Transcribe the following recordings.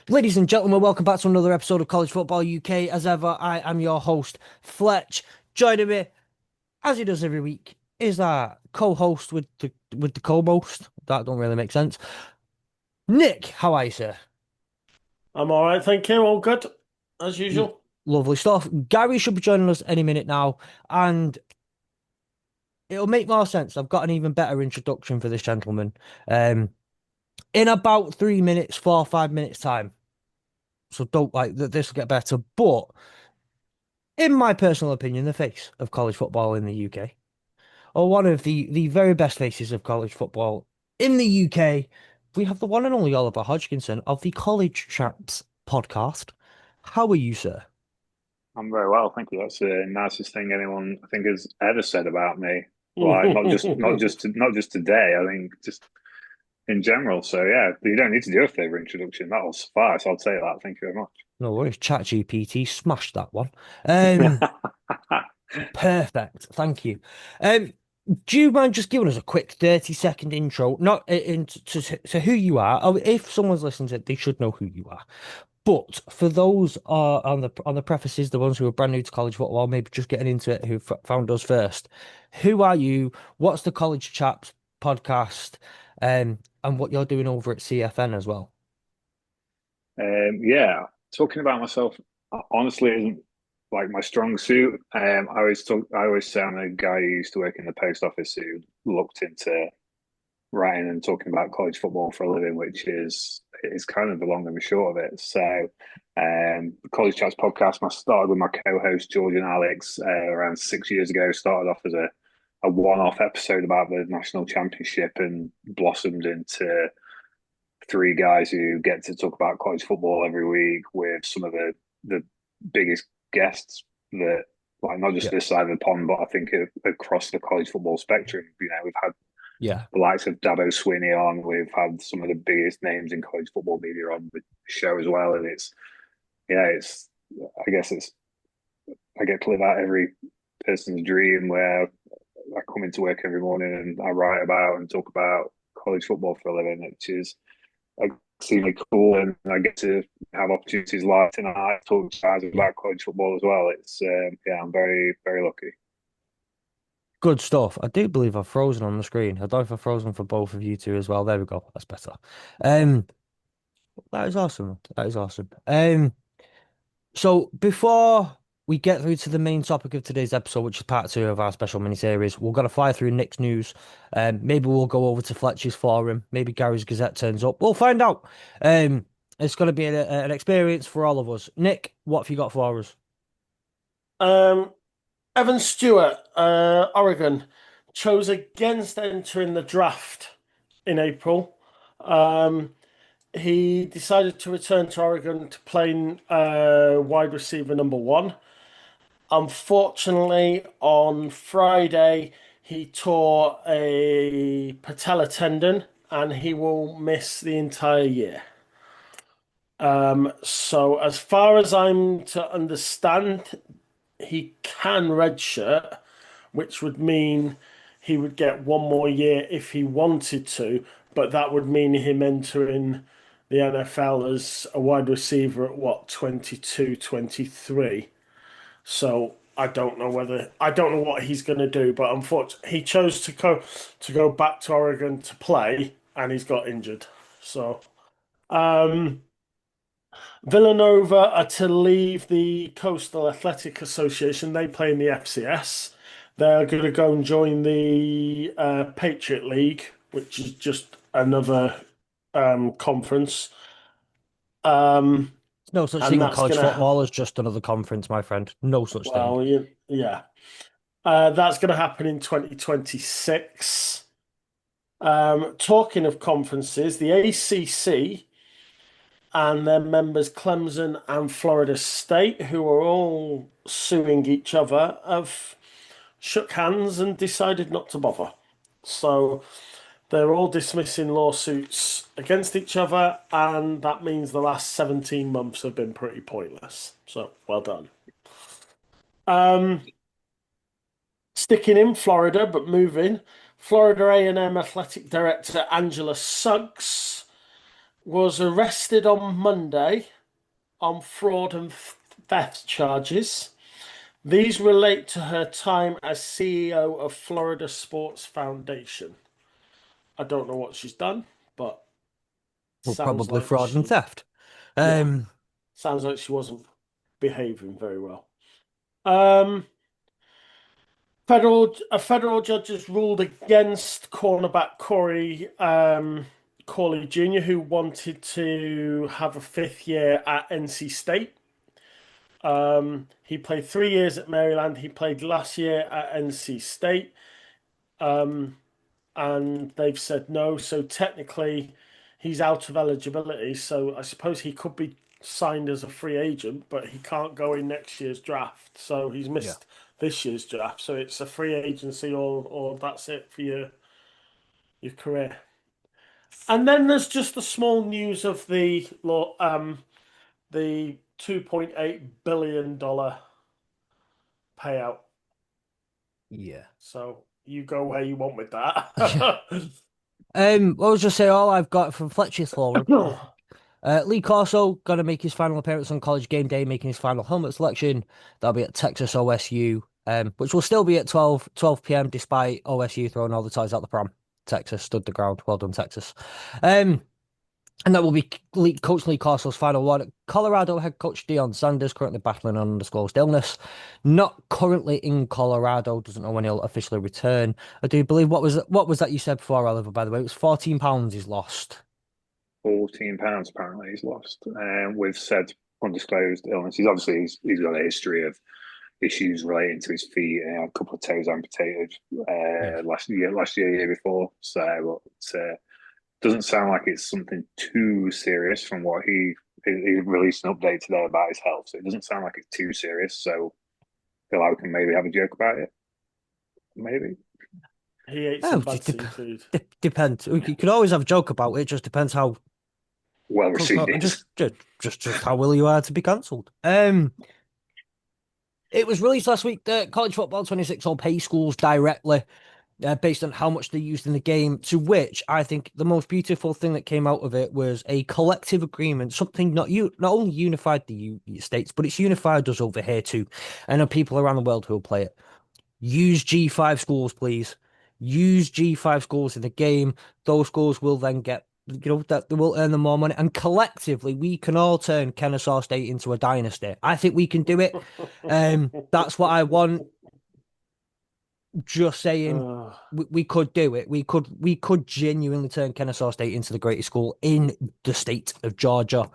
Ladies and gentlemen, welcome back to another episode of College Football UK. As ever, I am your host, Fletch. Joining me, as he does every week, is our co-host with the co-most. That don't really make sense. Nick, how are you, sir? I'm all right, thank you. All good, as L- usual. Lovely stuff. Gary should be joining us any minute now, and it'll make more sense. I've got an even better introduction for this gentleman. Um, in about 3 minutes, 4 or 5 minutes time. So don't like that. This will get better, but in my personal opinion, the face of college football in the UK, or one of the very best faces of college football in the UK, we have the one and only Oliver Hodgkinson of the College Chats podcast. How are you, sir? I'm very well, thank you. That's the nicest thing anyone I think has ever said about me. Like not just today. I think just in general. So yeah, you don't need to do a further introduction. That'll suffice. I'll say that. Thank you No worries, ChatGPT smashed that one. very Um, much. Perfect, thank you. Um, do you mind just giving us a quick 30-second intro, not to who you are? Oh, if someone's listening to it, they should know who you are. But for those on the prefaces, the ones who are brand new to college football, maybe just getting into it, who found us first, who are you? What's the College Chaps podcast, and what you're doing over at CFN as well? Yeah, talking about myself honestly isn't like my strong suit. I always say I'm a guy who used to work in the post office who looked into writing and talking about college football for a living, which is kind of the long and the short of it. So, the College Chats podcast, I started with my co-host George and Alex around 6 years ago. Started off as a one-off episode about the national championship and blossomed into three guys who get to talk about college football every week with some of the biggest guests that like not just Yeah, this side of the pond, but I think across the college football spectrum. We've had yeah, the likes of Dabo Swinney on. We've had some of the biggest names in college football media on the show as well, and it's I guess it's I get to live out every person's dream where I come into work every morning and I write about and talk about college football for a living, which is extremely cool, and I get to have opportunities like tonight talk to guys yeah. about college football as well. It's yeah, I'm very very lucky. Good stuff. I do believe I've frozen on the screen. I don't know if I've frozen for both of you two as well. There we go. That's better. Um, that is awesome. That is awesome. So before we get through to the main topic of today's episode, which is part two of our special mini-series, we're going to fly through Nick's news. Maybe we'll go over to Fletcher's forum. Maybe Gary's Gazette turns up. We'll find out. It's going to be an experience for all of us. Nick, what have you got for us? Um, Evan Stewart, Oregon, chose against entering the draft in April. Um, he decided to return to Oregon to play wide receiver number one. Unfortunately, on Friday, he tore a patella tendon and he will miss the entire year. So as far as I'm to understand, he can redshirt, which would mean he would get one more year if he wanted to, but that would mean him entering the NFL as a wide receiver at what, 22, 23. So I don't know what he's going to do, but unfortunately he chose to go back to Oregon to play and he's got injured. So um Villanova are to leave the Coastal Athletic Association. They play in the FCS. They're going to go and join the Patriot League, which is just another conference. Um, There's no such and thing in that's college going to, football as just another conference, my friend. No such thing. yeah, that's going to happen in 2026. Talking of conferences, the ACC and their members Clemson and Florida State, who are all suing each other, have shook hands and decided not to bother. So they're all dismissing lawsuits against each other, and that means the last 17 months have been pretty pointless. So well done. Um, Sticking in Florida, but moving, Florida A&M athletic director Angela Suggs was arrested on Monday on fraud and theft charges. These relate to her time as CEO of Florida Sports Foundation. I don't know what she's done, but Well, sounds probably like fraud and she, theft. yeah, Um, sounds like she wasn't behaving very well. Um, a federal judge has ruled against cornerback Corey Corley Jr., who wanted to have a fifth year at NC State. He played 3 years at Maryland. He played last year at NC State. Um, and they've said no. So technically, he's out of eligibility. So I suppose he could be signed as a free agent, but he can't go in next year's draft. So he's yeah. missed this year's draft. So it's a free agency, or that's it for your career. And then there's just the small news of the $2.8 billion payout. Yeah. So you go where you want with that. What was just say all I've got from Fletch's forum. Lee Corso going to make his final appearance on College Game Day, making his final helmet selection. That'll be at Texas OSU, which will still be at 12 p.m. despite OSU throwing all the toys out the prom. Texas stood the ground. Well done, Texas. Um, and that will be Coach Lee Corso's final one. Colorado head coach Deion Sanders currently battling an undisclosed illness. Not currently in Colorado. Doesn't know when he'll officially return. I do believe what was that you said before, Oliver? By the way, it was £14 he's lost. £14 apparently he's lost with said undisclosed illness. He's got a history of issues relating to his feet and a couple of toes amputated Yeah. year before. So doesn't sound like it's something too serious from what he released an update today about his health. So it doesn't sound like it's too serious. So I feel like we can maybe have a joke about it. Maybe. He ate Oh, some bad seafood. depends. You could always have a joke about it. It just depends how Well cultural received and is. just how will you are to be cancelled. It was released last week that college football 26 will pay schools directly based on how much they used in the game. To which I think the most beautiful thing that came out of it was a collective agreement, something not only unified the states, but it's unified us over here too, and the people around the world who will play it. Use G5 schools, please. Use G5 schools in the game. Those schools will then get, that they will earn them more money. And collectively, we can all turn Kennesaw State into a dynasty. I think we can do it. That's what I want. Just saying, Ugh. we could do it. We could genuinely turn Kennesaw State into the greatest school in the state of Georgia.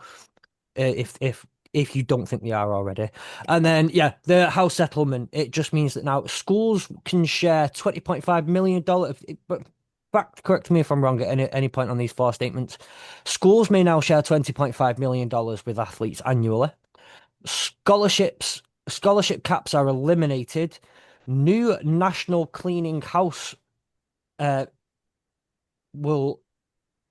If you don't think they are already. And then yeah, the house settlement, it just means that now schools can share $20.5 million. But correct me if I'm wrong at any point on these four statements. Schools may now share $20.5 million with athletes annually. Scholarship caps are eliminated. New national cleaning house uh, will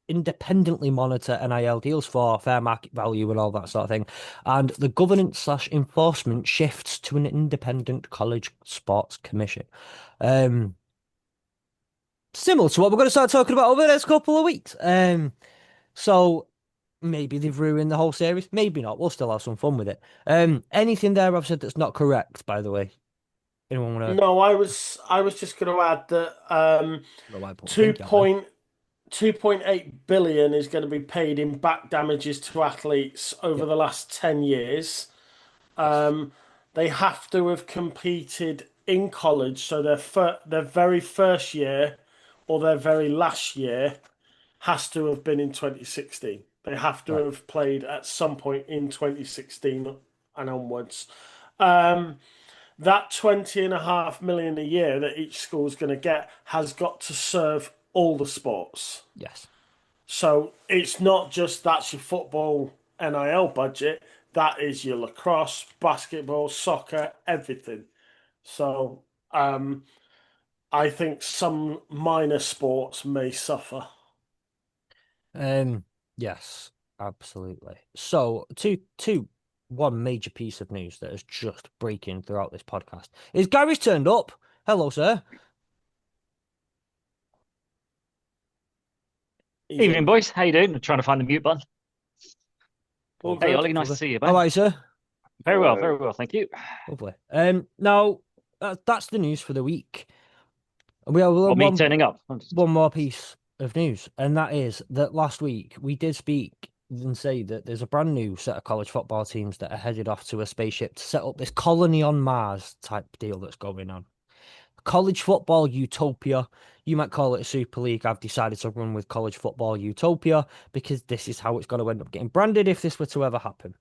independently monitor NIL deals for fair market value and all that sort of thing. And the governance/enforcement shifts to an independent college sports commission. Um, Similar to what we're going to start talking about over the next couple of weeks. So maybe they've ruined the whole series. Maybe not. We'll still have some fun with it. Anything there I've said that's not correct, by the way? Anyone want to No, I was just going to add that go my point of 2 thinking on then? point 2.8 billion is going to be paid in back damages to athletes over Yep. the last 10 years. Yes. Um, they have to have competed in college, so their very first year or their very last year has to have been in 2016. They have to Right. have played at some point in 2016 and onwards. Um, that 20.5 million a year that each school's going to get has got to serve all the sports. Yes. So it's not just that's your football NIL budget, that is your lacrosse, basketball, soccer, everything. So I think some minor sports may suffer. Um, yes, absolutely. So, one major piece of news that is just breaking throughout this podcast is Gary's turned up. Hello, sir. Evening. Evening, boys. How you doing? I'm trying to find the mute button. All Hey, good. Ollie. Nice to see you, All man. right, sir. Hello. Very well. Thank you. Lovely. Now that's the news for the week. And we have Well, me turning up. one more piece of news, and that is that last week we did speak and say that there's a brand new set of college football teams that are headed off to a spaceship to set up this colony on Mars type deal that's going on. College football utopia. You might call it a super league. I've decided to run with college football utopia because this is how it's going to end up getting branded if this were to ever happen.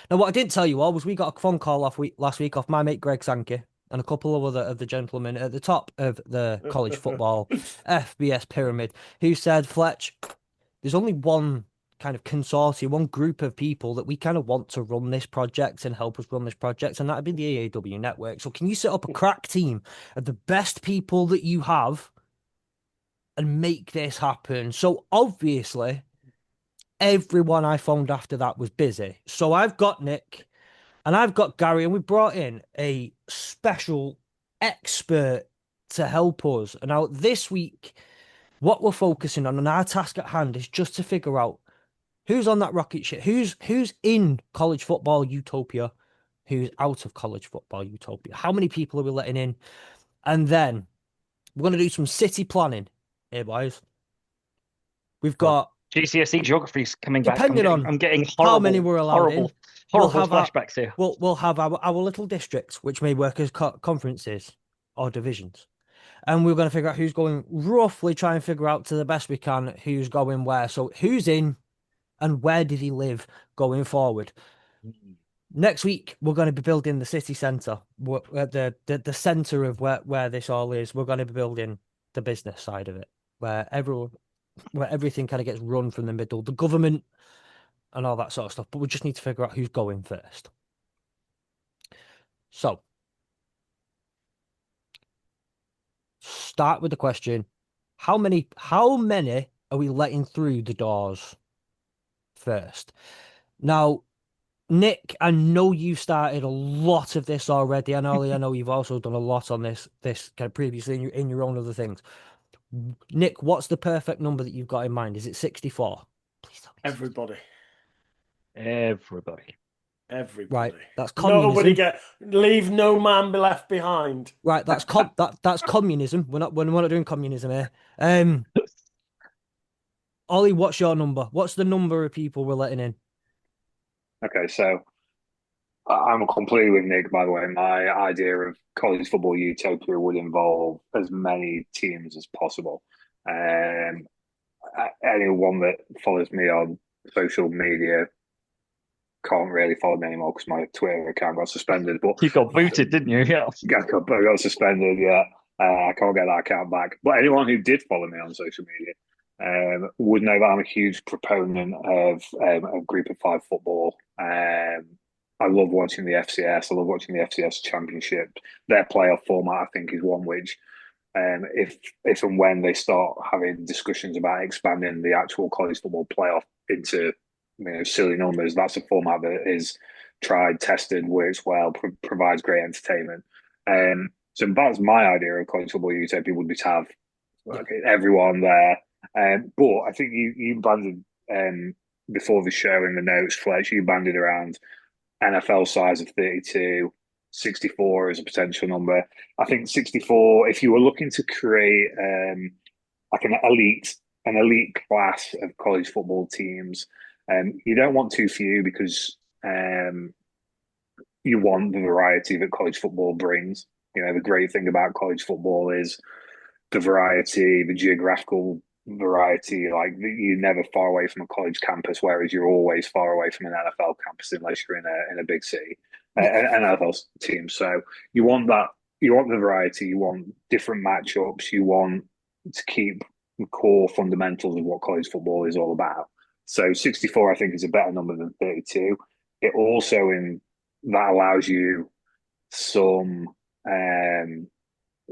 Now, what I didn't tell you all was we got a phone call last week off my mate Greg Sankey and a couple of other of the gentlemen at the top of the college football FBS pyramid who said, Fletch, there's only one kind of consortium, one group of people that we kind of want to run this project and help us run this project, and that'd be the AAW Network. So can you set up a crack team of the best people that you have and make this happen? So obviously, everyone I phoned after that was busy. So I've got Nick and I've got Gary, and we brought in a special expert to help us. And now this week, what we're focusing on and our task at hand is just to figure out who's on that rocket ship, who's in college football utopia, who's out of college football utopia, how many people are we letting in, and then we're going to do some city planning here, boys. We've God, got, GCSE geography's coming back. depending on I'm getting how many we're allowed in, we'll horrible have our flashbacks here. we'll have our little districts, which may work as conferences or divisions. And we're going to figure out who's going, roughly try and figure out to the best we can who's going where. So who's in and where did he live going forward? Next week, we're going to be building the city centre, the centre of where this all is. We're going to be building the business side of it, where everything kind of gets run from the middle, the government and all that sort of stuff. But we just need to figure out who's going first. So, start with the question: how many are we letting through the doors first? Now, Nick, I know you started a lot of this already, and Ollie, I know you've also done a lot on this kind of previously in your own other things. Nick, what's the perfect number that you've got in mind? Is it 64? Please tell me. Everybody. Everybody. Right, Everybody. that's Nobody communism. leave no man be left behind. Right, that's communism. We're not doing communism here. Ollie, what's your number? What's the number of people we're letting in? Okay, so I'm completely with Nick, by the way. My idea of college football utopia would involve as many teams as possible. Um, Anyone that follows me on social media can't really follow me anymore because my Twitter account got suspended. But You got booted, didn't you? Yeah. got suspended. Yeah, I can't get that account back. But anyone who did follow me on social media would know that I'm a huge proponent of a group of five football. I love watching the FCS. I love watching the FCS Championship. Their playoff format, I think, is one which, if and when they start having discussions about expanding the actual college football playoff into silly numbers, that's a format that is tried, tested, works well, provides great entertainment. So that's my idea of college football utopia would be to have everyone there. But I think you banded before the show in the notes, Fletch, you banded around NFL size of 32, 64 is a potential number. I think 64, if you were looking to create like an elite class of college football teams, you don't want too few because you want the variety that college football brings. The great thing about college football is the variety, the geographical variety. Like you're never far away from a college campus, whereas you're always far away from an NFL campus unless you're in a big city, an NFL team. So you want that. You want the variety. You want different matchups. You want to keep the core fundamentals of what college football is all about. So 64, I think, is a better number than 32. It also in that allows you some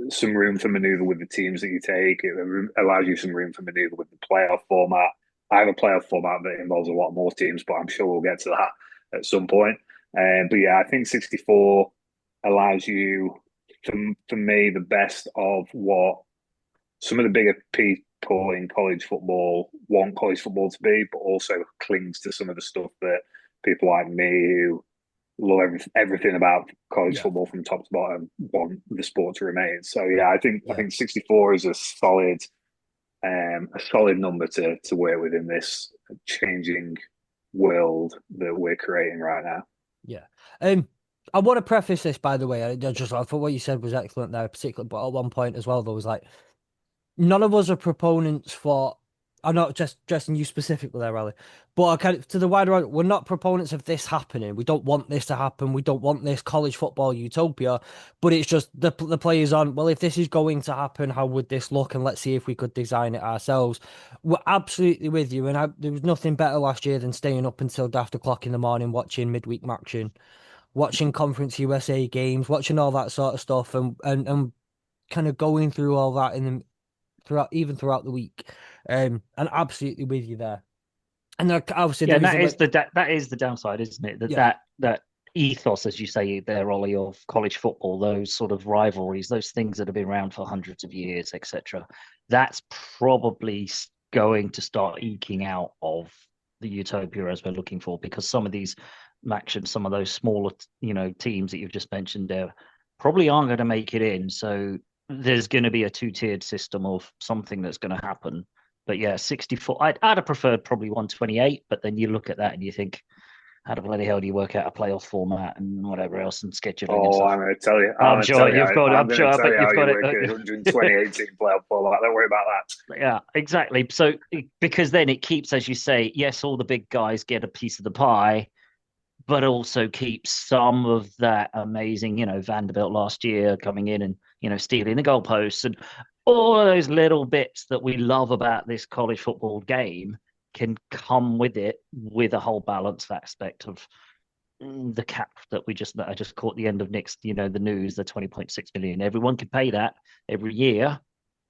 some room for maneuver with the teams that you take. It allows you some room for maneuver with the playoff format. I have a playoff format that involves a lot more teams, but I'm sure we'll get to that at some point. But yeah, I think 64 allows you, for me, the best of what some of the bigger supporting college football, want college football to be, but also clings to some of the stuff that people like me who love everything about college Yeah. football from top to bottom want the sport to remain. So yeah, I Yeah. think 64 is a solid number to work with in this changing world that we're creating right now. Yeah. I want to preface this, by the way. I thought what you said was excellent there, particularly, but at one point as well, there was like, none of us are proponents for. I'm not just addressing you specifically there, Raleigh, but I kind of, to the wider audience, we're not proponents of this happening. We don't want this to happen. We don't want this college football utopia. But it's just the players on. Well, if this is going to happen, how would this look? And let's see if we could design it ourselves. We're absolutely with you. And there was nothing better last year than staying up until after o'clock in the morning watching midweek matching, watching Conference USA games, watching all that sort of stuff, and kind of going through all that in the throughout the week. And absolutely with you there. And obviously, Yeah, and there that is the downside, isn't it? Yeah. That ethos, as you say there, Ollie, of college football, those sort of rivalries, those things that have been around for hundreds of years, etc. That's probably going to start eking out of the utopia as we're looking for, because some of these matches, some of those smaller, teams that you've just mentioned there, probably aren't going to make it in. So there's going to be a two-tiered system of something that's going to happen. But yeah, 64. I'd have preferred probably 128, but then you look at that and you think, how the bloody hell do you work out a playoff format and whatever else and scheduling and Oh, stuff? I'm going to tell you. I'm sure you've got. I'm I'm going to sure, tell but you how you've got you work a it. 128 team playoff format. Don't worry about that. Yeah, exactly. So because then it keeps, as you say, yes, all the big guys get a piece of the pie, but also keeps some of that amazing, Vanderbilt last year coming in and, stealing the goalposts and all of those little bits that we love about this college football game can come with it, with a whole balanced aspect of the cap that I just caught the end of next, the news, the 20.6 million. Everyone can pay that every year.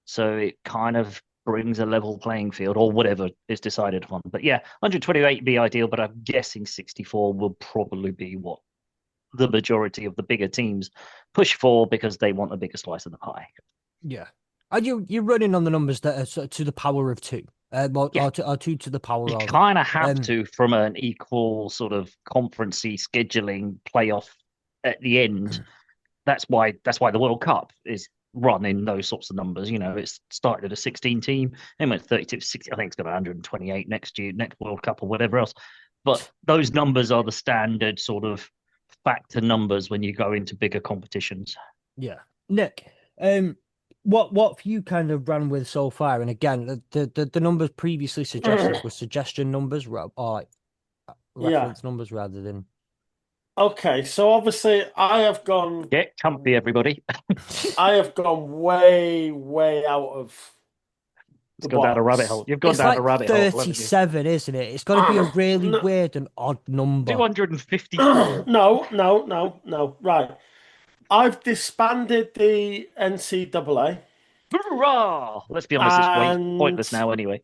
So it kind of brings a level playing field or whatever is decided upon. But yeah, 128 would be ideal, but I'm guessing 64 will probably be what the majority of the bigger teams push for because they want a bigger slice of the pie. Yeah. Are you're running on the numbers that are to the power of two? Yeah. Or two to the power You of. kind of have to from an equal sort of conferencey scheduling playoff at the end. That's why the World Cup is run in those sorts of numbers. It's started at a 16 team and went 32, 60. I think it's got 128 next year, next World Cup or whatever else. But those numbers are the standard sort of factor numbers when you go into bigger competitions. Yeah. Nick, what have you kind of ran with so far? And again, the numbers previously suggested were suggestion numbers or like reference numbers rather than. Okay, so obviously I have gone. Get comfy, everybody. I have gone way, way out of It's the gone down a rabbit box. hole. You've gone It's down like a rabbit hole, haven't you? 37, isn't it? It's got to be a really No. weird and odd number. 254. No. Right. I've disbanded the NCAA. Hurrah! Let's be honest, it's way pointless now anyway.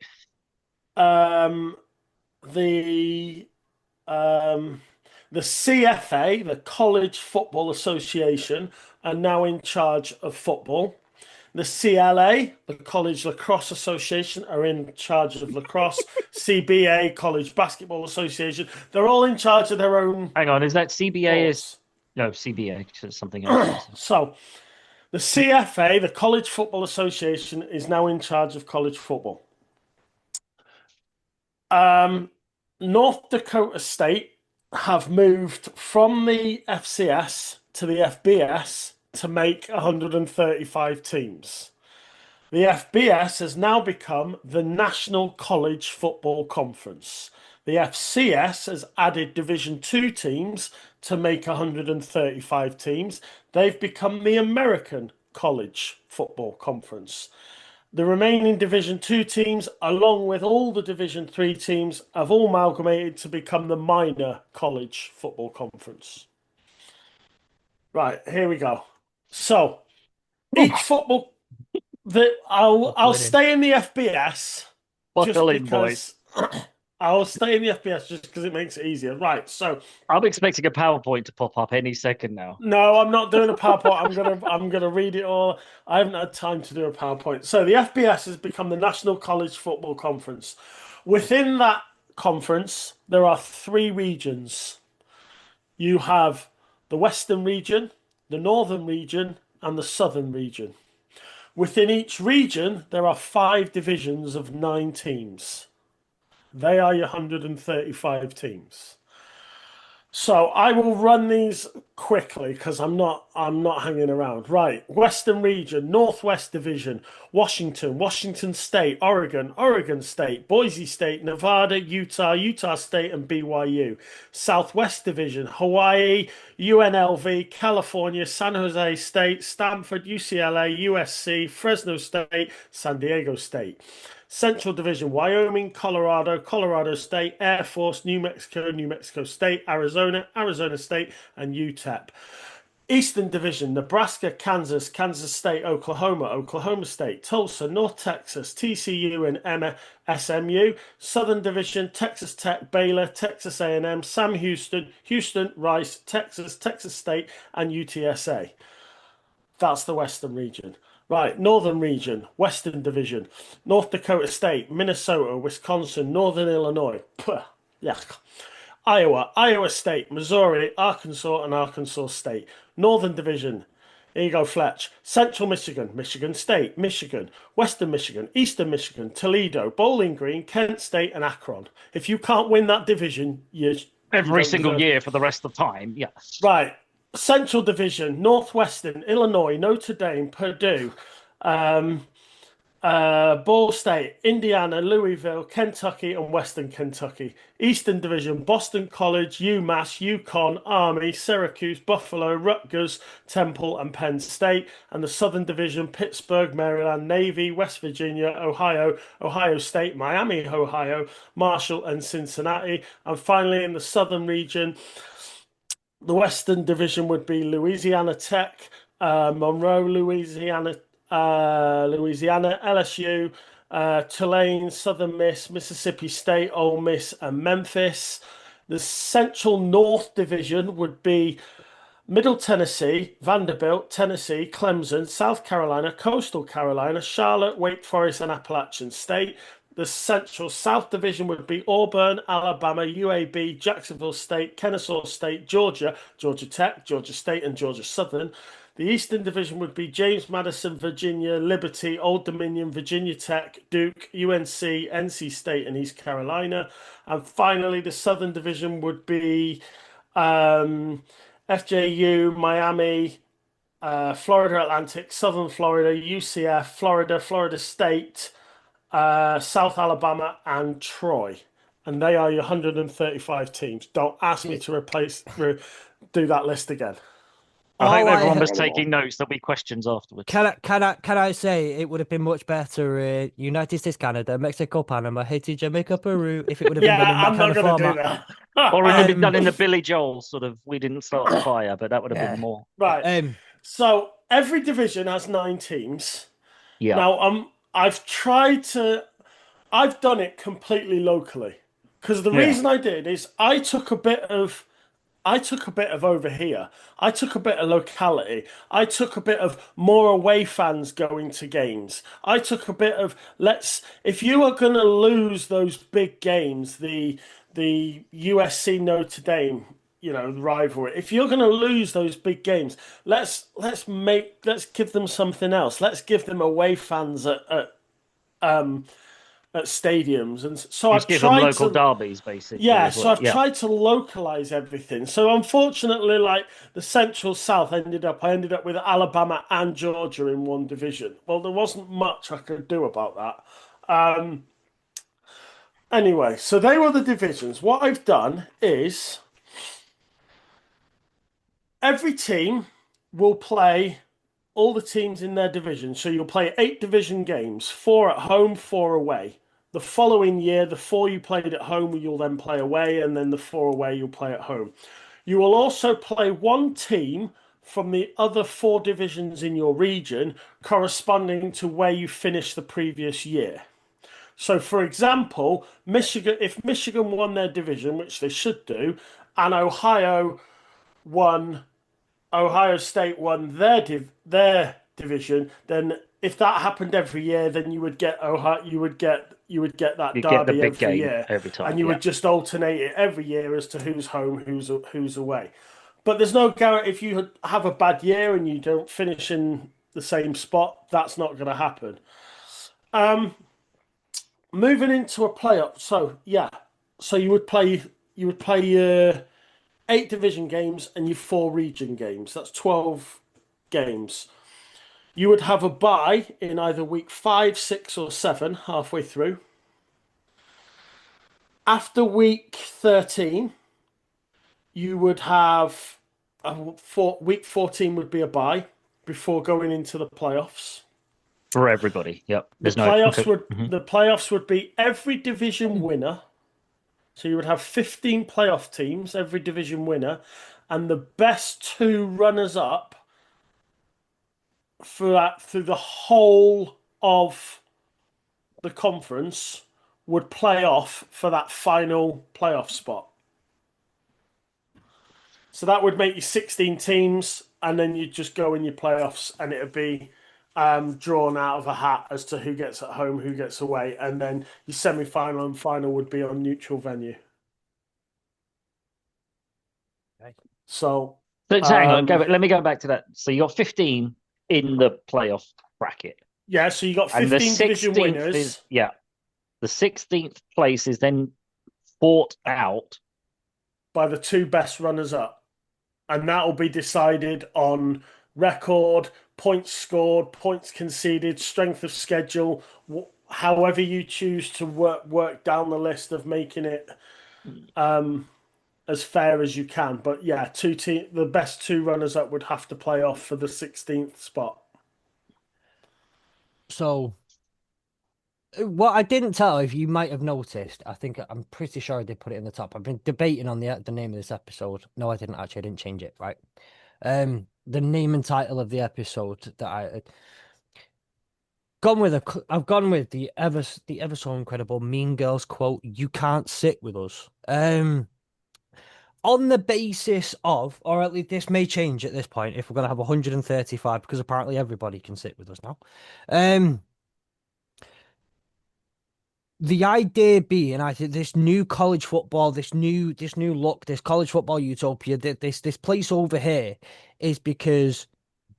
The CFA, the College Football Association, are now in charge of football. The CLA, the College Lacrosse Association, are in charge of lacrosse. CBA, College Basketball Association, they're all in charge of their own. Hang on, is that CBA? Sports. No, CBA, it's something else. So, the CFA, the College Football Association, is now in charge of college football. North Dakota State have moved from the FCS to the FBS to make 135 teams. The FBS has now become the National College Football Conference. The FCS has added Division 2 teams to make 135 teams. They've become the American College Football Conference. The remaining Division 2 teams, along with all the Division 3 teams, have all amalgamated to become the Minor College Football Conference. Right, here we go. So, each football... I'll stay in the FBS Buckle in, boys. I'll stay in the FBS just because it makes it easier. Right. So I'm expecting a PowerPoint to pop up any second now. no, I'm not doing a PowerPoint. I'm gonna read it all. I haven't had time to do a PowerPoint. So the FBS has become the National College Football Conference. Within that conference, there are three regions. You have the Western region, the Northern region, and the Southern region. Within each region, there are five divisions of 9 teams. They are your 135 teams. So I will run these quickly because I'm not hanging around. Right. Western region, Northwest Division, Washington State, Oregon State, Boise State, Nevada, Utah State, and BYU. Southwest Division, Hawaii, UNLV, California, San Jose State, Stanford, UCLA, USC, Fresno State, San Diego State. Central Division, Wyoming, Colorado State, Air Force, New Mexico State, Arizona State, and UTEP. Eastern Division, Nebraska, Kansas State, Oklahoma State, Tulsa, North Texas, TCU, and SMU. Southern Division, Texas Tech, Baylor, Texas A&M, Sam Houston, Rice, Texas State, and UTSA. That's the Western region. Right, Northern region, Western Division, North Dakota State, Minnesota, Wisconsin, Northern Illinois, yuck. Iowa State, Missouri, Arkansas, and Arkansas State. Northern Division, here you go, Fletch. Central Michigan, Michigan State, Michigan, Western Michigan, Eastern Michigan, Toledo, Bowling Green, Kent State, and Akron. If you can't win that division, you Every don't single deserve. year for the rest of the time. Yeah. Right. Central Division, Northwestern, Illinois, Notre Dame, Purdue, Ball State, Indiana, Louisville, Kentucky, and Western Kentucky. Eastern Division, Boston College, UMass, UConn, Army, Syracuse, Buffalo, Rutgers, Temple, and Penn State. And the Southern Division, Pittsburgh, Maryland, Navy, West Virginia, Ohio State, Miami, Ohio, Marshall, and Cincinnati. And finally, in the Southern region, the Western Division would be Louisiana Tech, Monroe, Louisiana, LSU, Tulane, Southern Miss, Mississippi State, Ole Miss, and Memphis. The Central North Division would be Middle Tennessee, Vanderbilt, Tennessee, Clemson, South Carolina, Coastal Carolina, Charlotte, Wake Forest, and Appalachian State. The Central South Division would be Auburn, Alabama, UAB, Jacksonville State, Kennesaw State, Georgia, Georgia Tech, Georgia State, and Georgia Southern. The Eastern Division would be James Madison, Virginia, Liberty, Old Dominion, Virginia Tech, Duke, UNC, NC State, and East Carolina. And finally, the Southern Division would be FJU, Miami, Florida Atlantic, Southern Florida, UCF, Florida State, South Alabama, and Troy. And they are your 135 teams. Don't ask me to do that list again. I hope All I everyone ha- was taking notes. There'll be questions afterwards. Can I say it would have been much better United States, Canada, Mexico, Panama, Haiti, Jamaica, Peru if it would have been Yeah, done in that I'm kind not of going to do format. that. Or it would be Um, done in the Billy Joel sort of "We didn't start the fire," but that would have yeah. been more. Right. Um, So every division has 9 teams. Yeah. Now, I've done it completely locally because the Yeah. reason I did is I took a bit of over here. I took a bit of locality. I took a bit of more away fans going to games. I took a bit of if you are going to lose those big games, the USC Notre Dame, rivalry. If you're going to lose those big games, let's give them something else. Let's give them away fans at stadiums. And so Just give them local derbies, basically. yeah, As so well. I've tried to localize everything. So unfortunately, like the Central South I ended up with Alabama and Georgia in one division. Well, there wasn't much I could do about that. Anyway, so they were the divisions. What I've done is every team will play all the teams in their division. So you'll play 8 division games, 4 at home, 4 away. The following year, the 4 you played at home, you'll then play away, and then the 4 away, you'll play at home. You will also play one team from the other 4 divisions in your region, corresponding to where you finished the previous year. So, for example, if Michigan won their division, which they should do, and won, Ohio State won their division, then if that happened every year, then you would get that You get the derby big every game year, every time. and you Yeah. would just alternate it every year as to who's home, who's away. But there's no guarantee if you have a bad year and you don't finish in the same spot, that's not going to happen. Moving into a playoff, so yeah, so you would play your 8 division games and your 4 region games. That's 12 games. You would have a bye in either week 5, 6, or 7, halfway through. After week 13, you would have week 14 would be a bye before going into the playoffs. For everybody. Yep. The There's no. playoffs Okay. would Mhm. the playoffs would be every division winner. So you would have 15 playoff teams, every division winner, and the best 2 runners up through the whole of the conference would play off for that final playoff spot. So that would make you 16 teams, and then you'd just go in your playoffs, and it'd be drawn out of a hat as to who gets at home, who gets away, and then your semi-final and final would be on neutral venue. Okay. So, So hang on. Let me go back to that. So you got 15 in the playoff bracket, yeah, so you got and the 15 division 16th winners is the 16th place is then fought out. by the 2 best runners up, and that will be decided on record, points scored, points conceded, strength of schedule, however you choose to work down the list of making it as fair as you can. But yeah, the best 2 runners up would have to play off for the 16th spot. So what I didn't tell, if you might have noticed, I'm pretty sure I did put it in the top. I've been debating on the name of this episode. No, I didn't actually. I didn't change it. Right. The name and title of the episode that I've gone with the ever so incredible Mean Girls quote. You can't sit with us. On the basis of, or at least this may change at this point if we're gonna have 135, because apparently everybody can sit with us now. The idea being, I think this new college football, this new look, this college football utopia, this place over here is because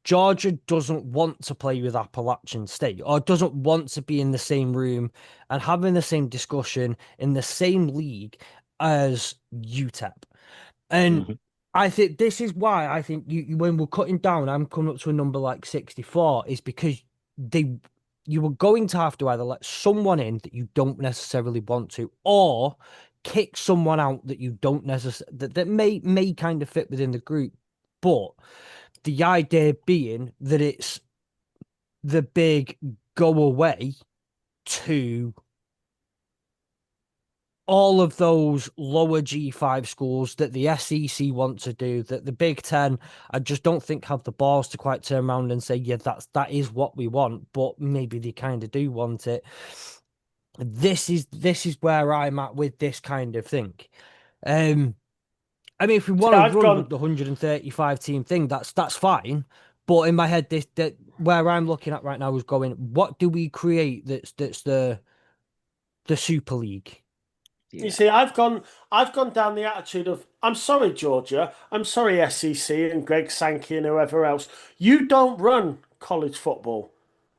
Georgia doesn't want to play with Appalachian State, or doesn't want to be in the same room and having the same discussion in the same league as UTEP. And Mhm. I think this is why I think when we're cutting down, I'm coming up to a number like 64, is because you were going to have to either let someone in that you don't necessarily want to, or kick someone out that you don't necessarily that may kind of fit within the group. But the idea being that it's the big go away to all of those lower G5 schools that the SEC want to do, that the Big Ten, I just don't think have the balls to quite turn around and say, yeah, that is what we want, but maybe they kind of do want it. This is where I'm at with this kind of thing. I mean, if we See, want to run with the 135 team thing, that's fine. But in my head, that where I'm looking at right now is going, what do we create that's the Super League? You see, I've gone down the attitude of, I'm sorry, Georgia, I'm sorry, SEC and Greg Sankey and whoever else. You don't run college football.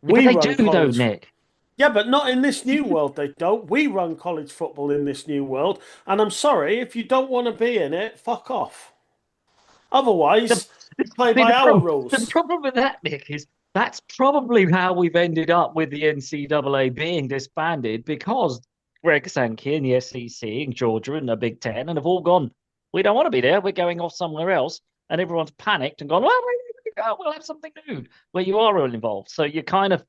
Yeah, but We they run do though, college. Nick. Yeah, but not in this new world, they don't. We run college football in this new world. And I'm sorry, if you don't want to be in it, fuck off. The, Otherwise, play see, by our the rules. problem with that, Nick, is that's probably how we've ended up with the NCAA being disbanded, because Greg Sankey and the SEC and Georgia and the Big Ten and have all gone, we don't want to be there. We're going off somewhere else. And everyone's panicked and gone, well, we'll have something new where you are all involved. So you kind of,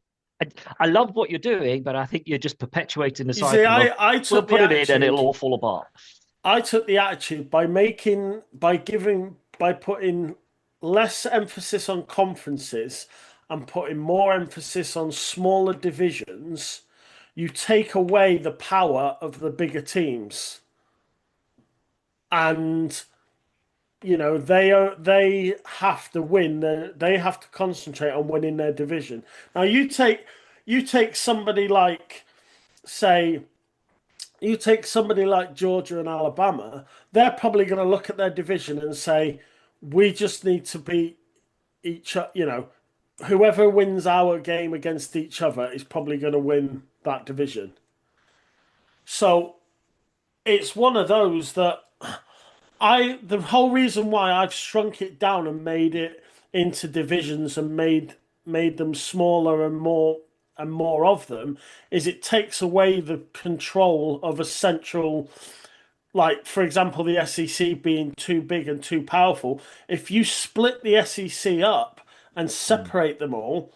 I love what you're doing, but I think you're just perpetuating the You see, cycle of, I we'll took the put it in and it'll attitude. all fall apart. I took the attitude by putting less emphasis on conferences and putting more emphasis on smaller divisions. you take away the power of the bigger teams, and they have to win. They have to concentrate on winning their division. Now you take somebody like, say, you take somebody like Georgia and Alabama. They're probably going to look at their division and say, we just need to beat each other. Whoever wins our game against each other is probably going to win that division. So it's one of those that the whole reason why I've shrunk it down and made it into divisions and made them smaller and more of them is it takes away the control of a central, like for example the SEC being too big and too powerful. If you split the SEC up and Mm. separate them all,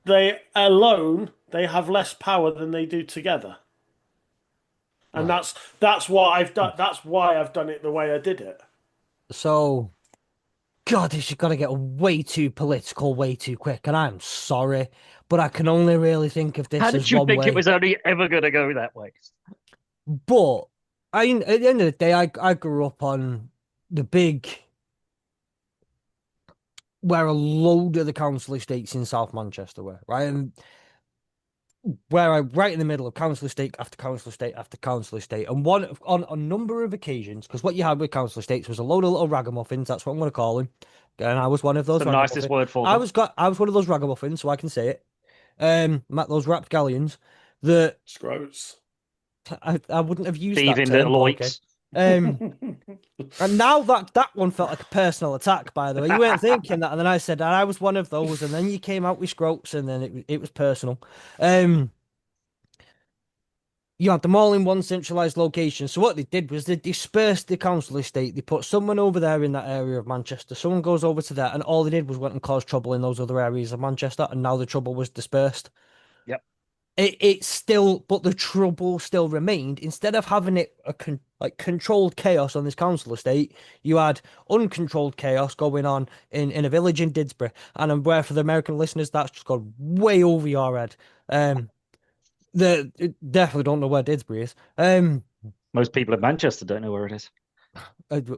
they have less power than they do together. And Right. that's why I've done it the way I did it. So, God, this has got to get way too political, way too quick. And I'm sorry, but I can only really think of How this as did you one think it way. was only ever going to go that way? But at the end of the day, I grew up on the big, where a load of the council estates in South Manchester were, right? And where I right in the middle of council estate after council estate after council estate, and one on a number of occasions, because what you had with council estates was a load of little ragamuffins. That's what I'm going to call them, and I was one of It's those the nicest ragamuffins. word for them. I was one of those ragamuffins, so I can say it. Those rapscallions that Scroats. I wouldn't have used that Thieving term, little but okay. oiks. And now that one felt like a personal attack, by the way. You weren't thinking that, and then I said, and I was one of those, and then you came out with scroats, and then it was personal. Um, you had them all in one centralized location. So what they did was they dispersed the council estate. They put someone over there in that area of Manchester. Someone goes over to there, and all they did was went and caused trouble in those other areas of Manchester, and now the trouble was dispersed. Yep. It's still, but the trouble still remained. Instead of having it like controlled chaos on this council estate, you had uncontrolled chaos going on in a village in Didsbury. And I'm aware for the American listeners, that's just gone way over your head. They definitely don't know where Didsbury is. Most people in Manchester don't know where it is.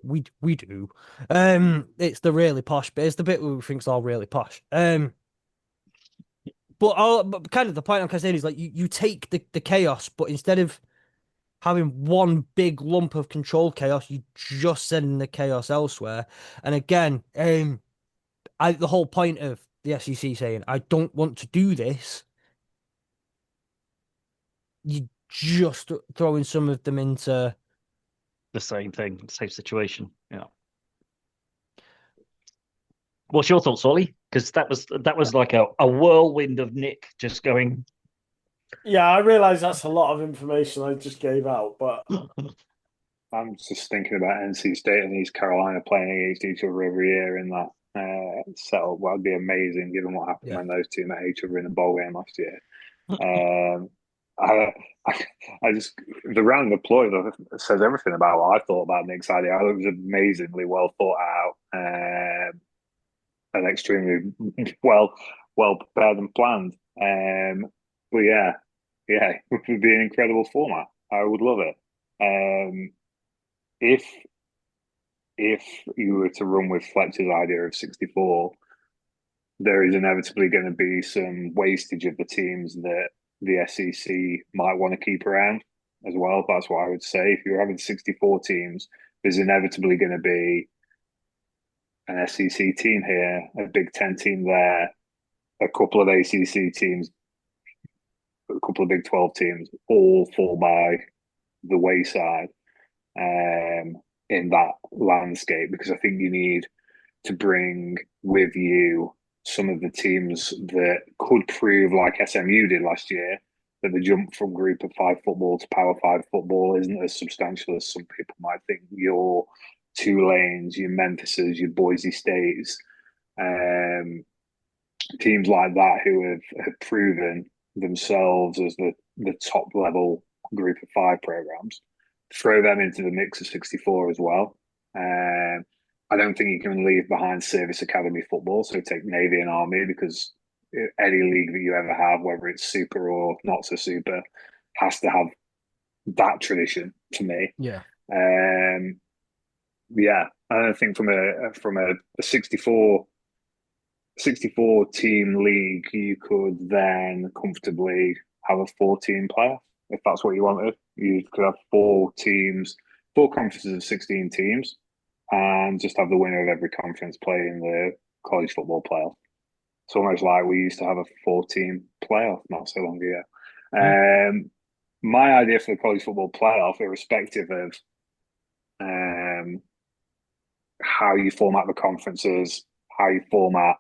We do. It's the really posh bit. It's the bit we think's all really posh. But kind of the point I'm saying is like you take the chaos, but instead of having one big lump of controlled chaos, you just send the chaos elsewhere. And again, the whole point of the SEC saying I don't want to do this, you just throwing some of them into The same thing, same situation. Yeah. What's your thoughts, Ollie? Because that was like a whirlwind of Nick just going. Yeah, I realize that's a lot of information I just gave out, but I'm just thinking about NC State and East Carolina playing against each other every year in that setup. That would be amazing, given what happened yeah. when those two met each other in the bowl game last year. Um, I, I just the round of applause says everything about what I thought about Nick Sadia. I thought it was amazingly well thought out and extremely well prepared and planned. But yeah, it would be an incredible format. I would love it. If if you were to run with Fletcher's idea of 64, there is inevitably going to be some wastage of the teams that the SEC might want to keep around as well. That's what I would say. If you're having 64 teams, there's inevitably going to be an SEC team here, a Big Ten team there, a couple of ACC teams, a couple of Big 12 teams, all fall by the wayside in that landscape, because I think you need to bring with you some of the teams that could prove, like SMU did last year, that the jump from Group of Five football to Power Five football isn't as substantial as some people might think. Your Tulanes, your Memphises, your Boise States, um, teams like that who have proven themselves as the top level Group of Five programs, throw them into the mix of 64 as well. I don't think you can leave behind service academy football. So take Navy and Army, because any league that you ever have, whether it's super or not so super, has to have that tradition to me. Yeah. Yeah, I think from a 64 team league, you could then comfortably have a 14 player if that's what you wanted. You could have 4 teams, 4 conferences of 16 teams, and just have the winner of every conference play in the college football playoff. It's almost like we used to have a 4-team playoff not so long ago. My idea for the college football playoff, irrespective of how you format the conferences, how you format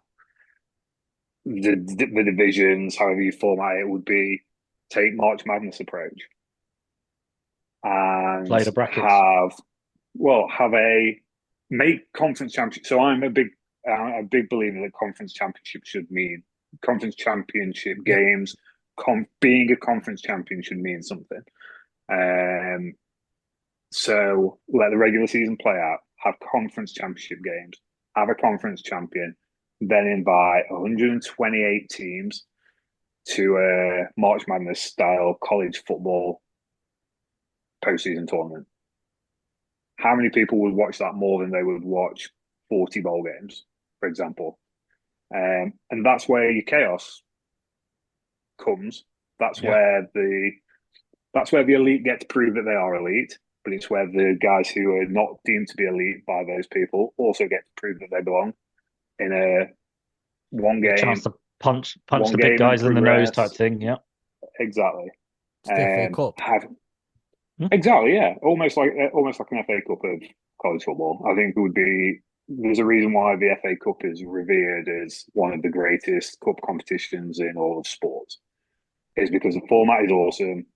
the divisions, however you format it, would be take March Madness approach and Play the brackets. have a make conference championship. So I'm a big believer that conference championship should mean conference championship games. Being a conference champion should mean something. So let the regular season play out. Have conference championship games. Have a conference champion. Then invite 128 teams to a March Madness style college football postseason tournament. How many people would watch that more than they would watch 40 bowl games, for example? And that's where your chaos comes. That's where the elite get to prove that they are elite, but it's where the guys who are not deemed to be elite by those people also get to prove that they belong in a one game. Chance to punch the big guys in the nose type thing. Yeah, exactly. It's the FA Cup. Exactly, yeah. Almost like an FA Cup of college football. I think it would be. There's a reason why the FA Cup is revered as one of the greatest cup competitions in all of sports. Is because the format is awesome.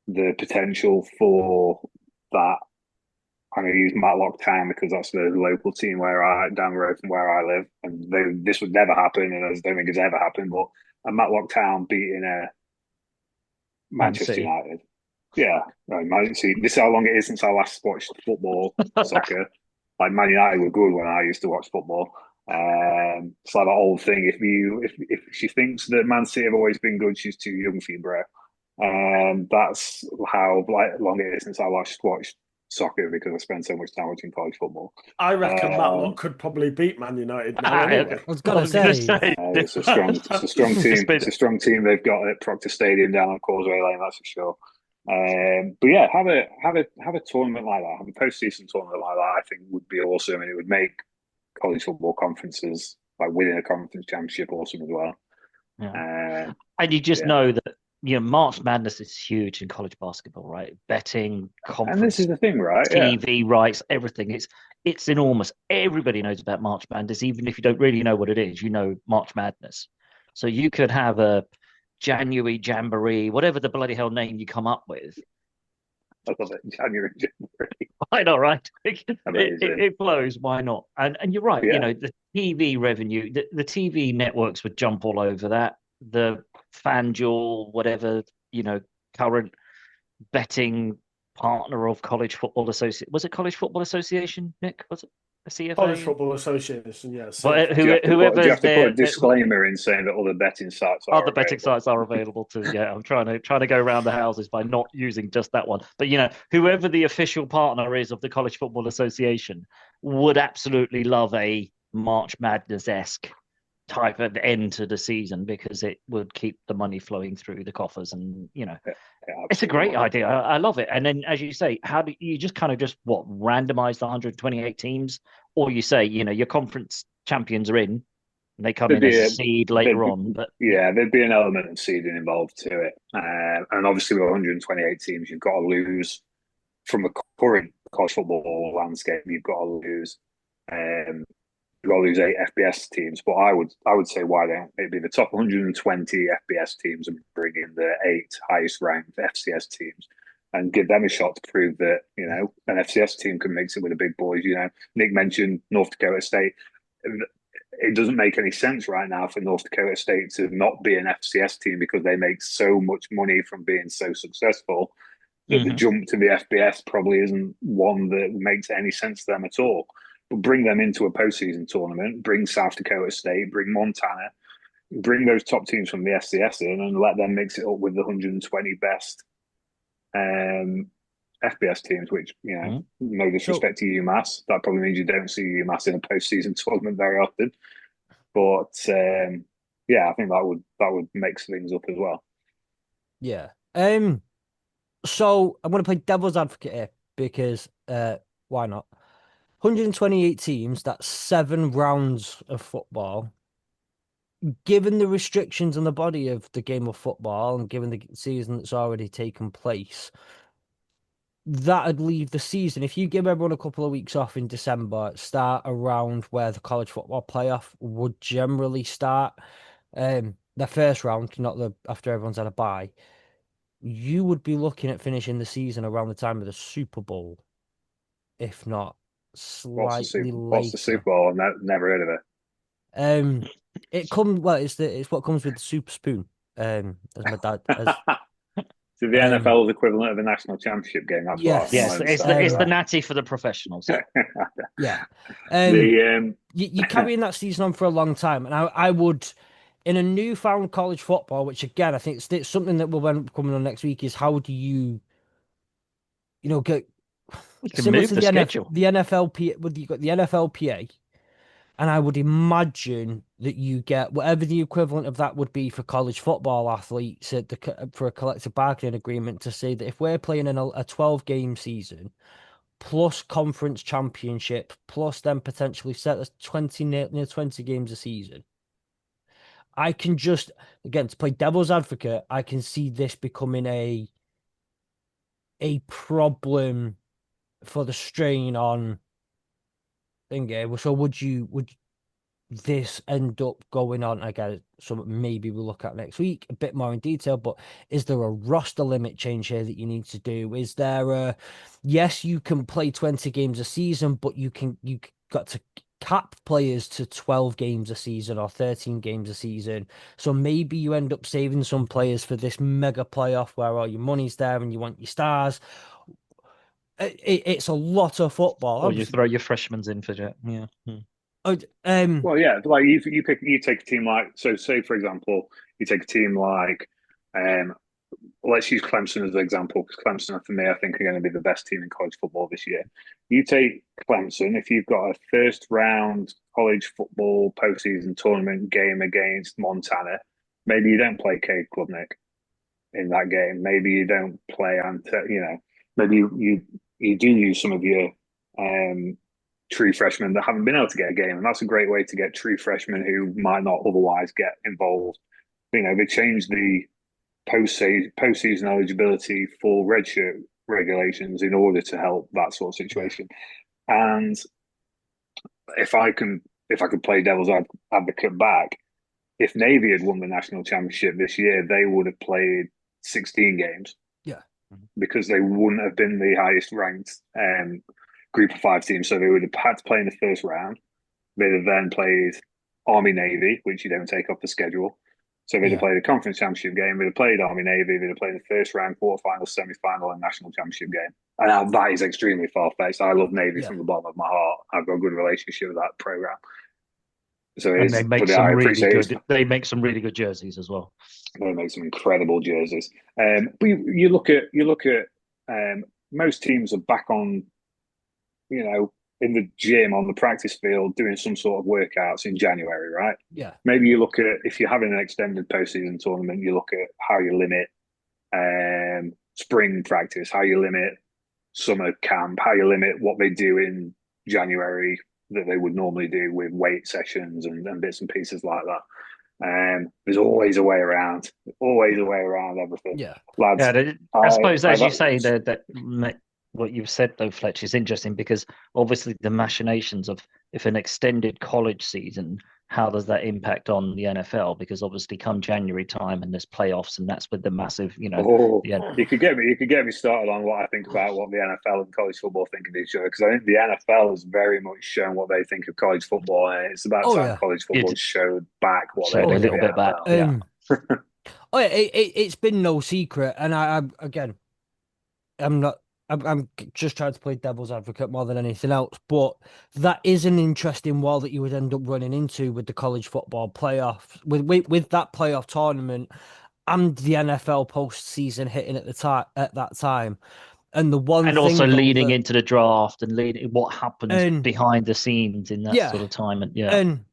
The potential for that. I'm going to use Matlock Town because that's the local team down the road from where I live, and this would never happen, and I don't think it's ever happened. But a Matlock Town beating a Manchester United. Yeah, right. See, this is how long it is since I last watched football, soccer. Like Man United were good when I used to watch football. It's like that old thing. If she thinks that Man City have always been good, she's too young for you, bro. That's how long it is since I last watched soccer because I spend so much time watching college football. I reckon Matlock could probably beat Man United now. Anyway, I was gonna say it's a strong team. It's a strong team they've got at Proctor Stadium down on Causeway Lane. That's for sure. But yeah, have a tournament like that, have a postseason tournament like that. I think would be awesome, and it would make college football conferences like winning a conference championship awesome as well. Yeah. And you just know that March Madness is huge in college basketball, right? Betting, conference, and this is the thing, right? TV rights, everything. It's enormous. Everybody knows about March Madness, even if you don't really know what it is. You know March Madness, so you could have a January Jamboree, whatever the bloody hell name you come up with. I love it, January Jamboree. Why not, right? It flows. Why not? And you're right. The TV revenue, the TV networks would jump all over that. The FanDuel, whatever, current betting partner of College Football Association. Was it College Football Association, Nick? Was it a CFA? College Football Association, yes. Well, do you have to put a disclaimer in saying that other betting sites are available too. Yeah, I'm trying to go around the houses by not using just that one. But whoever the official partner is of the College Football Association would absolutely love a March Madness-esque type of end to the season because it would keep the money flowing through the coffers, and it's a great idea. I love it. And then, as you say, how do you just randomize the 128 teams, or you say your conference champions are in, and they come in as a seed later on? But there'd be an element of seeding involved to it, and obviously with 128 teams, you've got to lose from a current college football landscape. You've got to lose. You've got to lose 8 FBS teams, but I would say why don't it be the top 120 FBS teams and bring in the 8 highest ranked FCS teams and give them a shot to prove that an FCS team can mix it with the big boys. Nick mentioned North Dakota State. It doesn't make any sense right now for North Dakota State to not be an FCS team because they make so much money from being so successful that the jump to the FBS probably isn't one that makes any sense to them at all. But bring them into a postseason tournament, bring South Dakota State, bring Montana, bring those top teams from the FCS in and let them mix it up with the 120 best FBS teams, which, no disrespect to UMass, that probably means you don't see UMass in a postseason tournament very often. But I think that would mix things up as well. Yeah. So I'm going to play devil's advocate here because why not? 128 teams, that's 7 rounds of football. Given the restrictions on the body of the game of football and given the season that's already taken place, that'd leave the season. If you give everyone a couple of weeks off in December, start around where the college football playoff would generally start, the first round, not the after everyone's had a bye, you would be looking at finishing the season around the time of the Super Bowl, if not slightly What's the Super later. Bowl? I've never heard of it. It comes well. It's what comes with the Super Spoon. As my dad as So the NFL's equivalent of the national championship game. That's what yes, I it's the natty for the professionals. yeah. You're carrying that season on for a long time, and I would, in a newfound college football, which again I think it's something that will end up coming on next week, is how do you get You can similar move to the schedule. the NFLPA, you've got the NFLPA, and I would imagine that you get whatever the equivalent of that would be for college football athletes for a collective bargaining agreement to say that if we're playing in a 12-game season plus conference championship plus then potentially set as 20 games a season, I can just, again, to play devil's advocate, I can see this becoming a problem for the strain on thingy. So would this end up going on again? So maybe we'll look at next week a bit more in detail, but is there a roster limit change here that you need to do? Is there yes, you can play 20 games a season, but you got to cap players to 12 games a season or 13 games a season. So maybe you end up saving some players for this mega playoff where all your money's there and you want your stars. It's a lot of football. Or you throw your freshmen in for that. Yeah. Well, yeah, like you take a team like, so say for example, you take a team like let's use Clemson as an example, because Clemson, for me, I think are going to be the best team in college football this year. You take Clemson, if you've got a first round college football postseason tournament game against Montana, maybe you don't play Cade Klubnik in that game. Maybe you don't play, maybe you do use some of your true freshmen that haven't been able to get a game, and that's a great way to get true freshmen who might not otherwise get involved. They changed the postseason eligibility for redshirt regulations in order to help that sort of situation. And if I could play devil's advocate back, if Navy had won the national championship this year, they would have played 16 games. Yeah. Because they wouldn't have been the highest ranked group of 5 teams. So they would have had to play in the first round. They'd have then played Army Navy, which you don't take off the schedule. So they'd have played a conference championship game, they'd have played Army Navy, they'd have played the first round, quarterfinal, semi-final, and national championship game. And that is extremely far-fetched. I love Navy from the bottom of my heart. I've got a good relationship with that program. So and they make some really good. They make some really good jerseys as well. They make some incredible jerseys. But you look at most teams are back on, in the gym, on the practice field, doing some sort of workouts in January, right? Yeah. Maybe you look at, if you're having an extended postseason tournament, you look at how you limit spring practice, how you limit summer camp, how you limit what they do in January that they would normally do with weight sessions and bits and pieces like that. There's always a way around everything. Yeah. Lads, yeah, I suppose, as you say, that what you've said, though, Fletch, is interesting because obviously the machinations of if an extended college season, how does that impact on the NFL? Because obviously come January time and there's playoffs and that's with the massive, you could get me started on what I think about what the NFL and college football think of each other, because I think the NFL has very much shown what they think of college football, and it's about time college football showed back what they think a little bit back. It's been no secret, and I again, I'm not I'm just trying to play devil's advocate more than anything else, but that is an interesting wall that you would end up running into with the college football playoffs, with that playoff tournament and the NFL postseason hitting at the time at that time. And the one And also thing though leading that, into the draft and leading what happens and behind the scenes in that yeah, sort of time. And yeah, and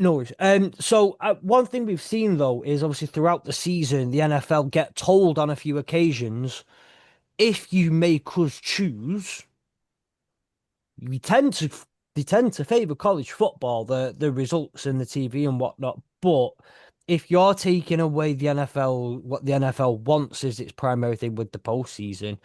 no worries. So one thing we've seen though is obviously throughout the season, the NFL get told on a few occasions, if you make us choose, we tend to they tend to favour college football, the results and the TV and whatnot. But if you're taking away the NFL, what the NFL wants is its primary thing with the postseason,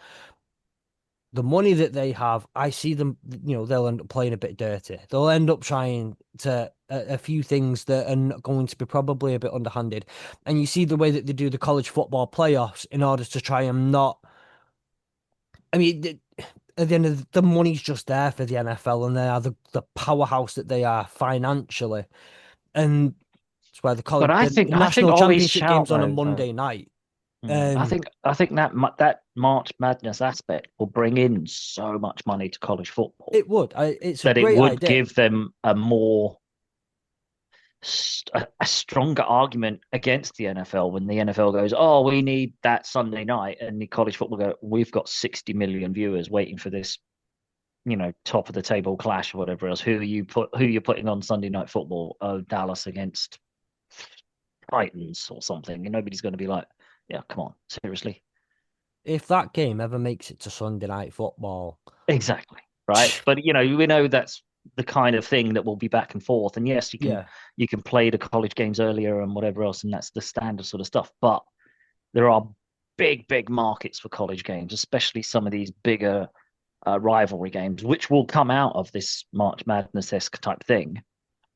the money that they have, I see them, they'll end up playing a bit dirty. They'll end up trying to a few things that are going to be probably a bit underhanded. And you see the way that they do the college football playoffs in order to try and not. I mean, at the end of the money's just there for the NFL, and they are the powerhouse that they are financially, and it's why but I the think national Ollie's championship shout games on a though. Monday night. I Um, think that March Madness aspect will bring in so much money to college football it would. It's a that it great would idea. give them a stronger argument against the NFL when the NFL goes, oh, we need that Sunday night, and the college football go, we've got 60 million viewers waiting for this, top of the table clash or whatever else. Who you're putting on Sunday night football? Oh, Dallas against Titans or something, and nobody's going to be like, yeah, come on, seriously. If that game ever makes it to Sunday night football, Exactly. Right. But we know that's the kind of thing that will be back and forth. And yes, yeah, you can play the college games earlier and whatever else, and that's the standard sort of stuff. But there are big markets for college games, especially some of these bigger rivalry games, which will come out of this March Madness-esque type thing.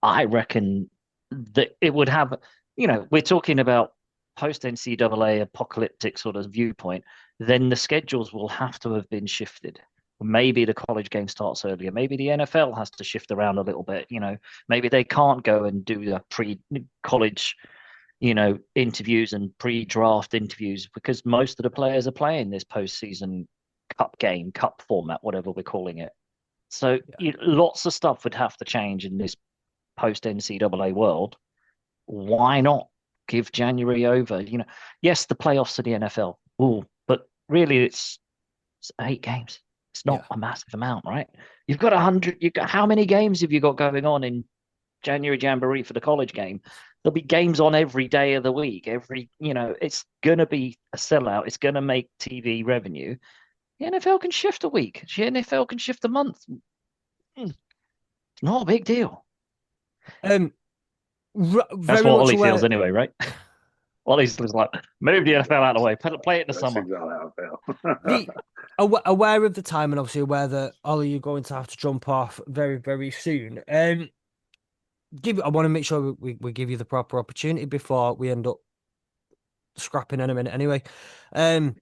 I reckon that it would have, we're talking about post NCAA apocalyptic sort of viewpoint, then the schedules will have to have been shifted. Maybe the college game starts earlier. Maybe the NFL has to shift around a little bit. Maybe they can't go and do the pre-college, interviews and pre-draft interviews because most of the players are playing this postseason cup format, whatever we're calling it. So yeah, lots of stuff would have to change in this post NCAA world. Why not give January over? Yes, the playoffs of the NFL. Ooh, but really, it's 8 games. It's not yeah. a massive amount, right? You've got 100. You got how many games have you got going on in January Jamboree for the college game? There'll be games on every day of the week. It's gonna be a sellout. It's gonna make TV revenue. The NFL can shift a week. The NFL can shift a month. It's not a big deal. Um, That's very what much Ollie feels aware. anyway, right? Ollie's just like, move the NFL out of the way, play it in the That's summer. exactly how I feel. The aware of the time and obviously aware that Ollie, you're going to have to jump off very soon. I want to make sure we give you the proper opportunity before we end up scrapping in a minute anyway. Um,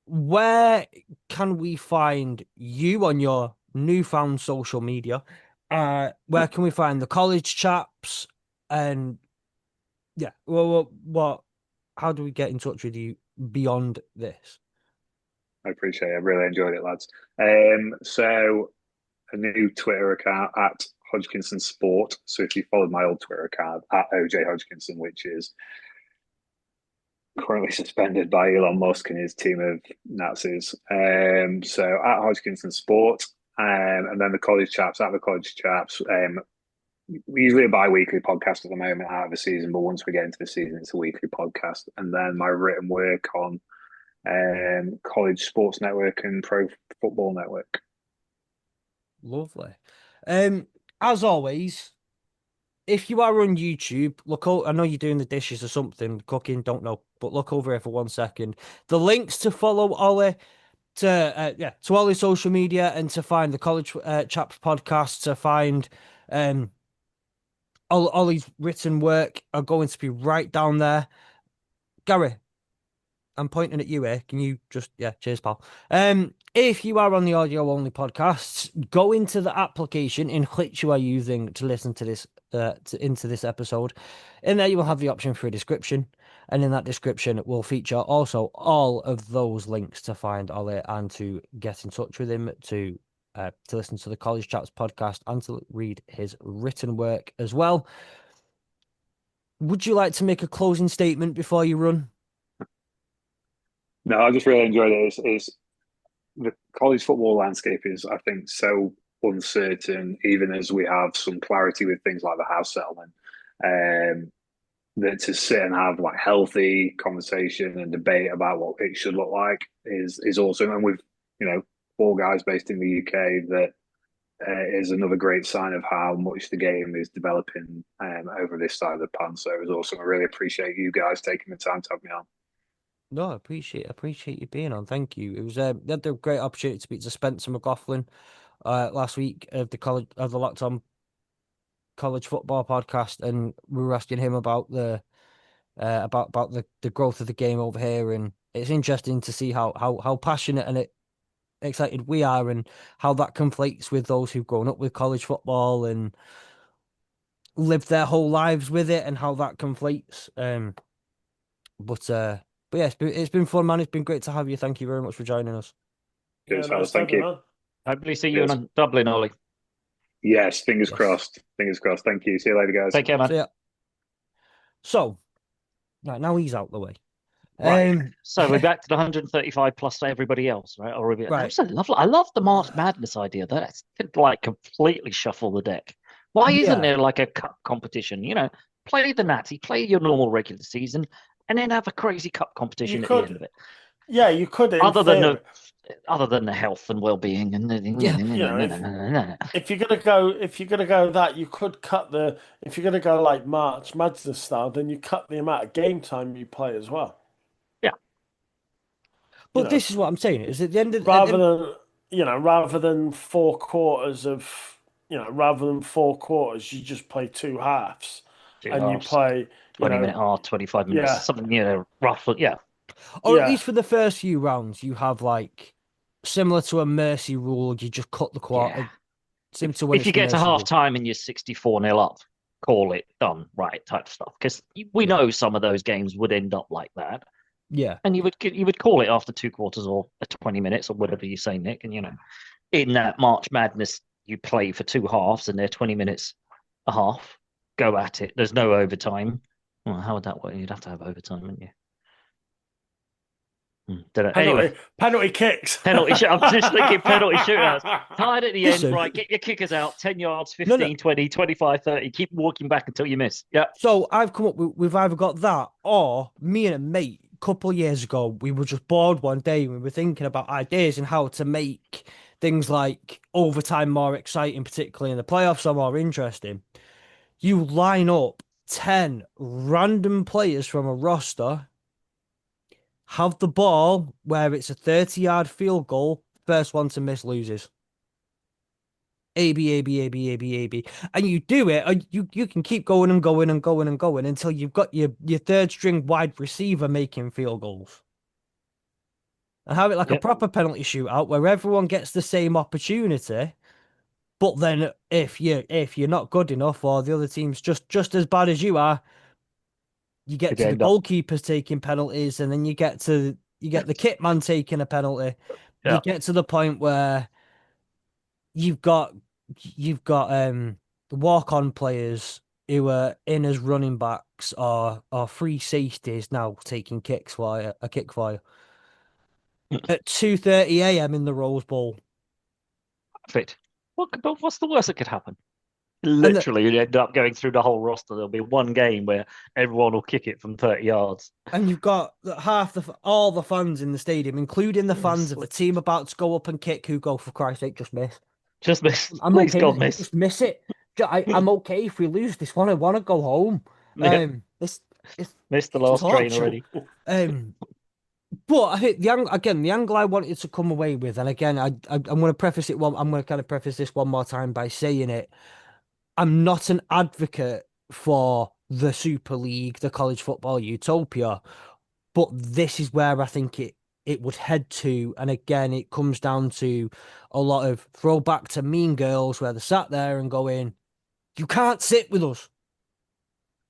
where can we find you on your newfound social media? Where can we find the college chaps? And yeah, well, what? How do we get in touch with you beyond this? I appreciate it. I really enjoyed it, lads. So a new Twitter account at Hodgkinson Sport. So if you followed my old Twitter account at OJ Hodgkinson, which is currently suspended by Elon Musk and his team of Nazis. So at Hodgkinson Sport, and then the college chaps at the college chaps. Usually a bi-weekly podcast at the moment out of the season, but once we get into the season, it's a weekly podcast. And then my written work on College Sports Network and Pro Football Network. Lovely. As always, if you are on YouTube, I know you're doing the dishes or something, cooking, don't know, but look over here for 1 second. The links to follow Ollie, to all his social media, and to find the College Chaps podcast, to find Ollie's written work are going to be right down there. Gary, I'm pointing at you here. Can you just, yeah, cheers, pal. If you are on the audio only podcasts, go into the application in which you are using to listen to this, into this episode. In there, you will have the option for a description. And in that description, we'll feature also all of those links to find Ollie and to get in touch with him, to listen to the College Chats podcast and to read his written work as well. Would you like to make a closing statement before you run? No, I just really enjoyed it. It's the college football landscape is, I think, so uncertain, even as we have some clarity with things like the house settlement. Um, that to sit and have like healthy conversation and debate about what it should look like is awesome. And with four guys based in the UK, that is another great sign of how much the game is developing over this side of the pond. So it was awesome. I really appreciate you guys taking the time to have me on. No, I appreciate you being on. Thank you. It was we had the great opportunity to speak to Spencer McLaughlin last week of the Locked On College Football podcast, and we were asking him about the growth of the game over here, and it's interesting to see how passionate and excited we are, and how that conflates with those who've grown up with college football and lived their whole lives with it, and how that conflates. But yeah, it's been fun, man. It's been great to have you. Thank you very much for joining us. Yeah, Cheers, nice fellas. to have Thank you, you. man. Hopefully see you Cheers. in Dublin, Ollie. Yes, fingers Yes. crossed. Fingers crossed. Thank you. See you later, guys. Take care, man. So yeah. So right now he's out the way. Right. So we're back to the 135 plus everybody else, right? Or Right. I love the March Madness idea. That's like completely shuffle the deck. Why isn't Yeah. there like a cup competition? Play the Natty, play your normal regular season, and then have a crazy cup competition at the end of it. Yeah, you could in Other than theory. the health and well-being and If you're gonna go that, you could cut the if you're gonna go like March Madness style, then you cut the amount of game time you play as well. yeah. But this is what I'm saying. Is at the end of Rather than 4 quarters of rather than 4 quarters, you just play two halves, Two and you halves, play 20-minute half, 25 minutes, yeah something roughly, yeah. or at yeah least for the first few rounds, you have like similar to a mercy rule. You just cut the quarter, Yeah. similar to when If it's you the get to mercy half rule. time and you're 64-0 up, call it done, right? Type of stuff. Because we Yeah. know some of those games would end up like that, Yeah. and you would call it after 2 quarters or 20 minutes or whatever you say, Nick. And in that March Madness, you play for two halves and they're 20 minutes a half. Go at it. There's no overtime. Well, how would that work? You'd have to have overtime, wouldn't you? Anyway, penalty kicks. penalty shoot. I'm just thinking penalty shootouts. Tied at the end, Listen. right? Get your kickers out. 10 yards, No, 15, 20, 25, 30. Keep walking back until you miss. Yeah. So I've come up with we've either got that, or me and a mate a couple of years ago, we were just bored one day and we were thinking about ideas and how to make things like overtime more exciting, particularly in the playoffs, or more interesting. You line up 10 random players from a roster, have the ball where it's a 30-yard field goal, first one to miss loses. A B A B A B A B A B, and you do it. You can keep going and going and going and going until you've got your third string wide receiver making field goals, and have it like a Yep. proper penalty shootout where everyone gets the same opportunity. But then if you're not good enough, or the other team's just as bad as you are, you get Could to the end up. goalkeepers taking penalties, and then you get the kit man taking a penalty. You Yeah. get to the point where you've got walk-on players who are in as running backs or free safeties now taking kicks for a kick for you at 2:30 a.m. in the Rose Bowl. Fit. What's the worst that could happen? And Literally, you end up going through the whole roster. There'll be one game where everyone will kick it from 30 yards. you've got all the fans in the stadium, including the fans of the team about to go up and kick, who go, for Christ's sake, just miss. Just miss. I'm Please, okay God, with it. miss. Just miss it. I'm okay if we lose this one. I want to go home. Yeah. It's Missed the last train torture. already. But I think the angle I wanted to come away with, and again, I'm going to preface it one. I'm going to kind of preface this one more time by saying it. I'm not an advocate for the Super League, the college football utopia, but this is where I think it would head to. And again, it comes down to a lot of throwback to Mean Girls, where they sat there and going, "You can't sit with us,"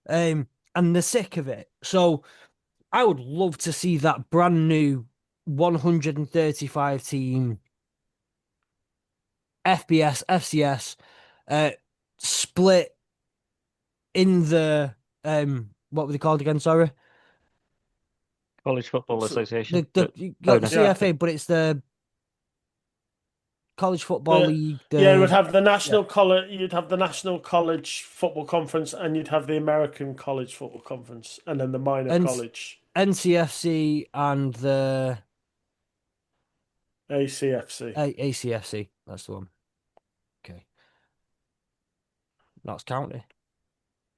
and they're sick of it. So I would love to see that brand new 135 team FBS, FCS uh, split in the what were they called again? Sorry, College Football So Association. you Oh got the no. yeah, CFA, but it's the College Football the League. yeah, you would The have the Yeah, national college, you'd have the National College Football Conference, and you'd have the American College Football Conference, and then the minor N college NCFC and the ACFC. ACFC. That's the one. Okay, Notts County,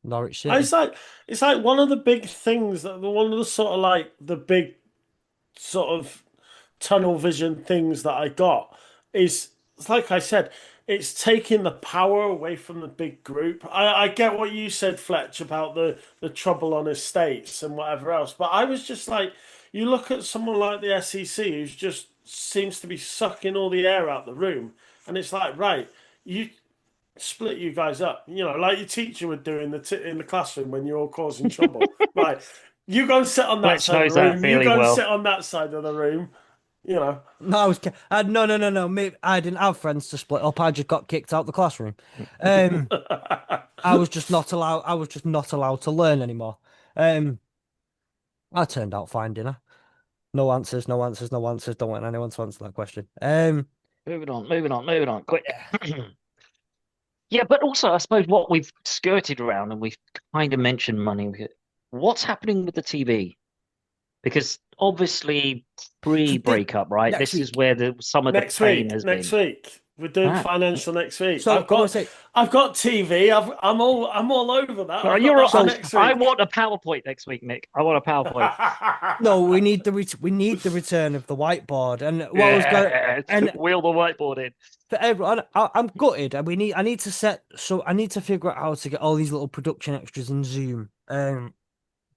Norwich I- City. It's like it's like one of the big things that one of the sort of like the big sort of tunnel vision things that I got is it's like I said, it's taking the power away from the big group. I get what you said, Fletch, about the trouble on estates and whatever else, but I was just like, you look at someone like the SEC who's just seems to be sucking all the air out the room, and it's like, right, you split you guys up, like your teacher would do in the classroom when you're all causing trouble, right? You go and sit on that Fletch side of the knows that room. You feeling go and well. sit on that side of the room. You know, No, no, no, no, no. I didn't have friends to split up. I just got kicked out the classroom. Um, I was just not allowed. I was just not allowed to learn anymore. Um, I turned out fine, didn't I? No answers, no answers, no answers. Don't want anyone to answer that question. Moving on, quick. Yeah, but also I suppose what we've skirted around and we've kind of mentioned money. What's happening with the TV? Because obviously So pre-breakup, right? next This is week. where some of the pain has next been. week we're doing Ah. financial next week. So I'm gonna say. I've got TV. I'm all over that. No, I've got that for So next I week. want a PowerPoint next week, Nick. I want a PowerPoint. no, we need the return of the whiteboard. And what I was going Yeah, and wheel the whiteboard in. for everyone, I'm gutted, and I need to set. So I need to figure out how to get all these little production extras in Zoom.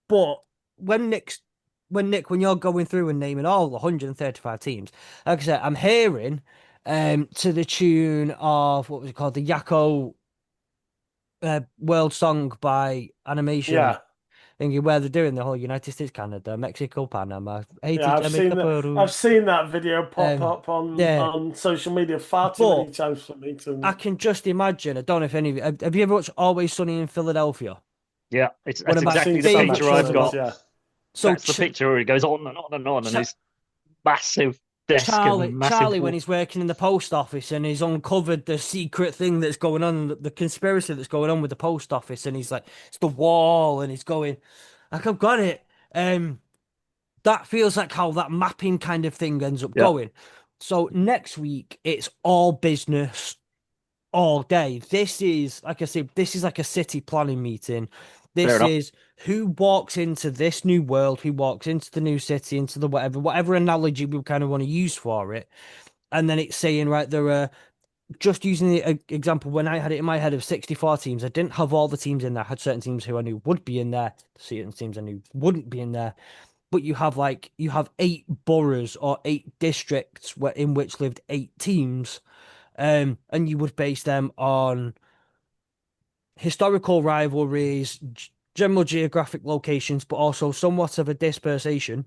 But when Nick's when you're going through and naming all the 135 teams, like I said, I'm hearing to the tune of what was it called, the Yakko world song by animation Yeah, thinking where they're doing the whole United States, Canada, Mexico, Panama, Haiti, yeah. Jamaica, I've Peru. seen that video pop Um, up on yeah, social media far too but many times for me I to. can just imagine. I don't know if any of you have you ever watched Always Sunny in Philadelphia? Yeah, One that's of my I've exactly seen the some favorite picture I've shows episodes. ever. got. Yeah, So That's the picture where it goes on and on and on, and Ch his massive desk and massive Charlie, when wall. he's working in the post office and he's uncovered the secret thing that's going on, the conspiracy that's going on with the post office, and he's like, it's the wall, and he's going, like, I've got it. That feels like how that mapping kind of thing ends up Yeah, going. So next week, it's all business all day. This is, like I said, this is like a city planning meeting. fair This enough. is who walks into this new world, who walks into the new city, into the whatever analogy we kind of want to use for it. And then it's saying, right, there are just using the example when I had it in my head of 64 teams, I didn't have all the teams in there. I had certain teams who I knew would be in there, certain teams I knew wouldn't be in there. But you have 8 boroughs or 8 districts in which lived 8 teams, and you would base them on historical rivalries, general geographic locations, but also somewhat of a dispersation.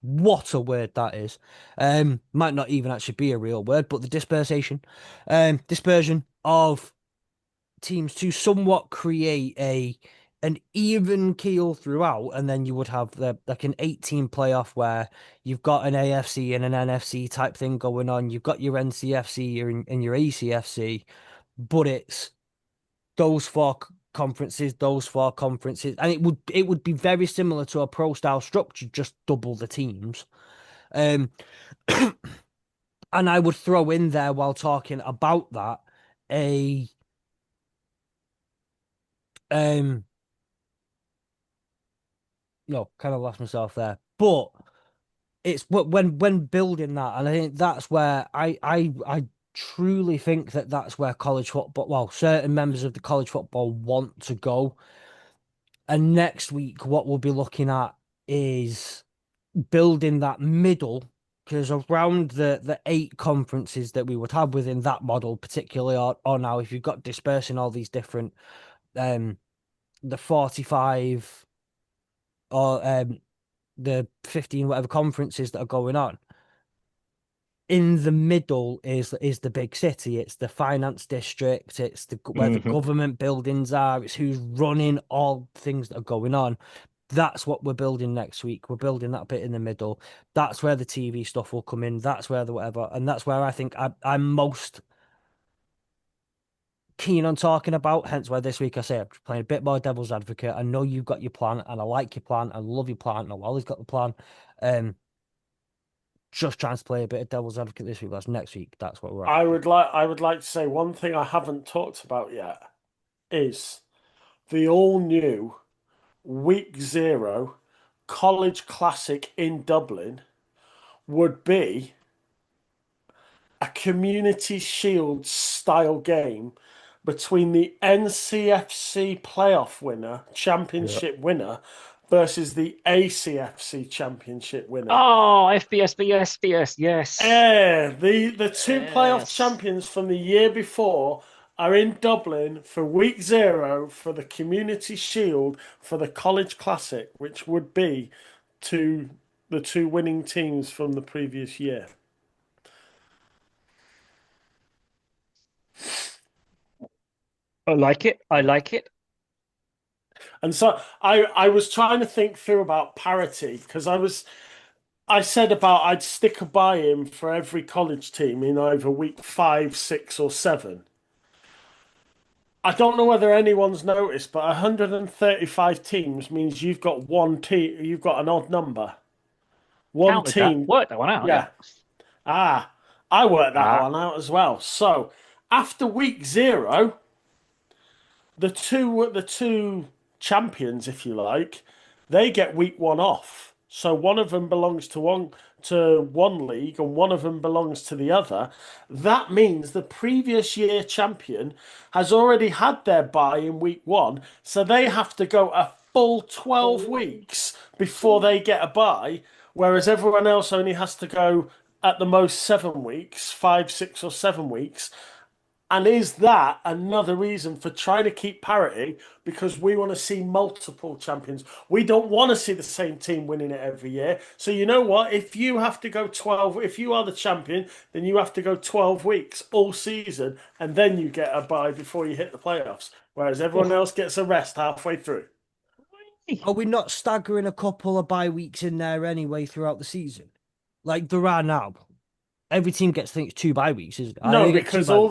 What a word that is. Might not even actually be a real word, but the dispersion of teams to somewhat create an even keel throughout, and then you would have like an 18 playoff where you've got an AFC and an NFC type thing going on. You've got your NCFC and your ACFC, but it's those 4 conferences, and it would be very similar to a pro style structure, just double the teams. Um, and I would throw in there while talking about that a um no, kind of lost myself there. But it's when building that, and I think that's where I truly think that that's where college football, well, certain members of the college football want to go. And next week, what we'll be looking at is building that middle, because around the 8 conferences that we would have within that model, particularly or now if you've got dispersing all these different the 45 or the 15 whatever conferences that are going on. In the middle is the big city. It's the finance district. It's the where the Hmm. government buildings are. It's who's running all things that are going on. That's what we're building next week. We're building that bit in the middle. That's where the TV stuff will come in. That's where the whatever, and that's where I think I'm most keen on talking about. Hence why this week I say I'm playing a bit more devil's advocate. I know you've got your plan, and I like your plan. I love your plan. I've always got the plan. Um, just trying to play a bit of devil's advocate this week. That's next week. That's what we're after. I would like to say one thing I haven't talked about yet is the all new week zero college classic in Dublin would be a Community Shield style game between the NCFC playoff winner, Yeah. championship winner, versus the ACFC championship winner. Oh, FBS, BS, yes. The two playoff Yes. champions from the year before are in Dublin for week zero for the Community Shield for the College Classic, which would be to the two winning teams from the previous year. I like it. I like it. And so I was trying to think through about parity because I said about I'd stick a buy in for every college team in either week five, six, or seven. I don't know whether anyone's noticed, but 135 teams means you've got one team, you've got an odd number. One Counted that. team, Worked that one out. Yeah. yeah. Ah, I worked that Ah. one out as well. So after week zero, the two champions, if you like, they get week one off. So one of them belongs to one league and one of them belongs to the other. That means the previous year champion has already had their bye in week one, so they have to go a full 12 weeks before they get a bye, whereas everyone else only has to go at the most 7 weeks, 5, 6, or 7 weeks. And is that another reason for trying to keep parity? Because we want to see multiple champions. We don't want to see the same team winning it every year. So you know what? If you have to go 12, if you are the champion, then you have to go 12 weeks all season, and then you get a bye before you hit the playoffs. Whereas everyone Oh, else gets a rest halfway through. Are we not staggering a couple of bye weeks in there anyway throughout the season? Like there are now. Every team gets, I think, it's two bye weeks, isn't it? I No, think it's two because bye weeks.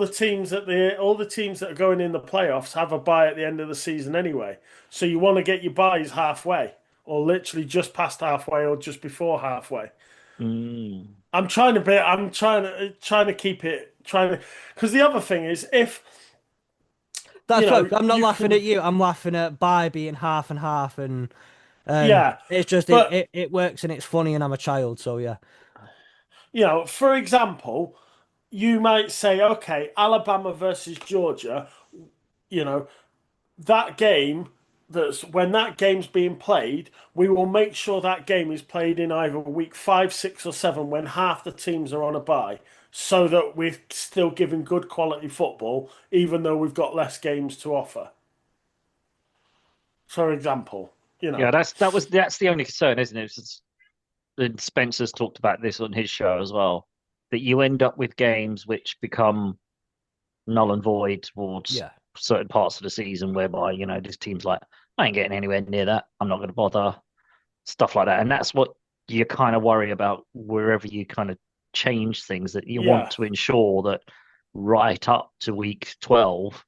all the teams that are going in the playoffs have a bye at the end of the season anyway. So you want to get your byes halfway, or literally just past halfway, or just before halfway. mm. I'm trying to keep it trying to because the other thing is if That's right. I'm not you laughing at can you. I'm laughing at bye being half and half, and yeah, it's just it, but it it works and it's funny, and I'm a child, so yeah, for example, you might say, okay, Alabama versus Georgia, you know, that game that's when that game's being played, we will make sure that game is played in either week five, six, or seven when half the teams are on a bye, so that we're still giving good quality football, even though we've got less games to offer. For example, you Yeah, know, that's the only concern, isn't it? And Spencer's talked about this on his show as well, that you end up with games which become null and void towards yeah. certain parts of the season, whereby this team's like, I ain't getting anywhere near that. I'm not going to bother. Stuff like that, and that's what you kind of worry about wherever you kind of change things. That you want yeah. to ensure that right up to week 12,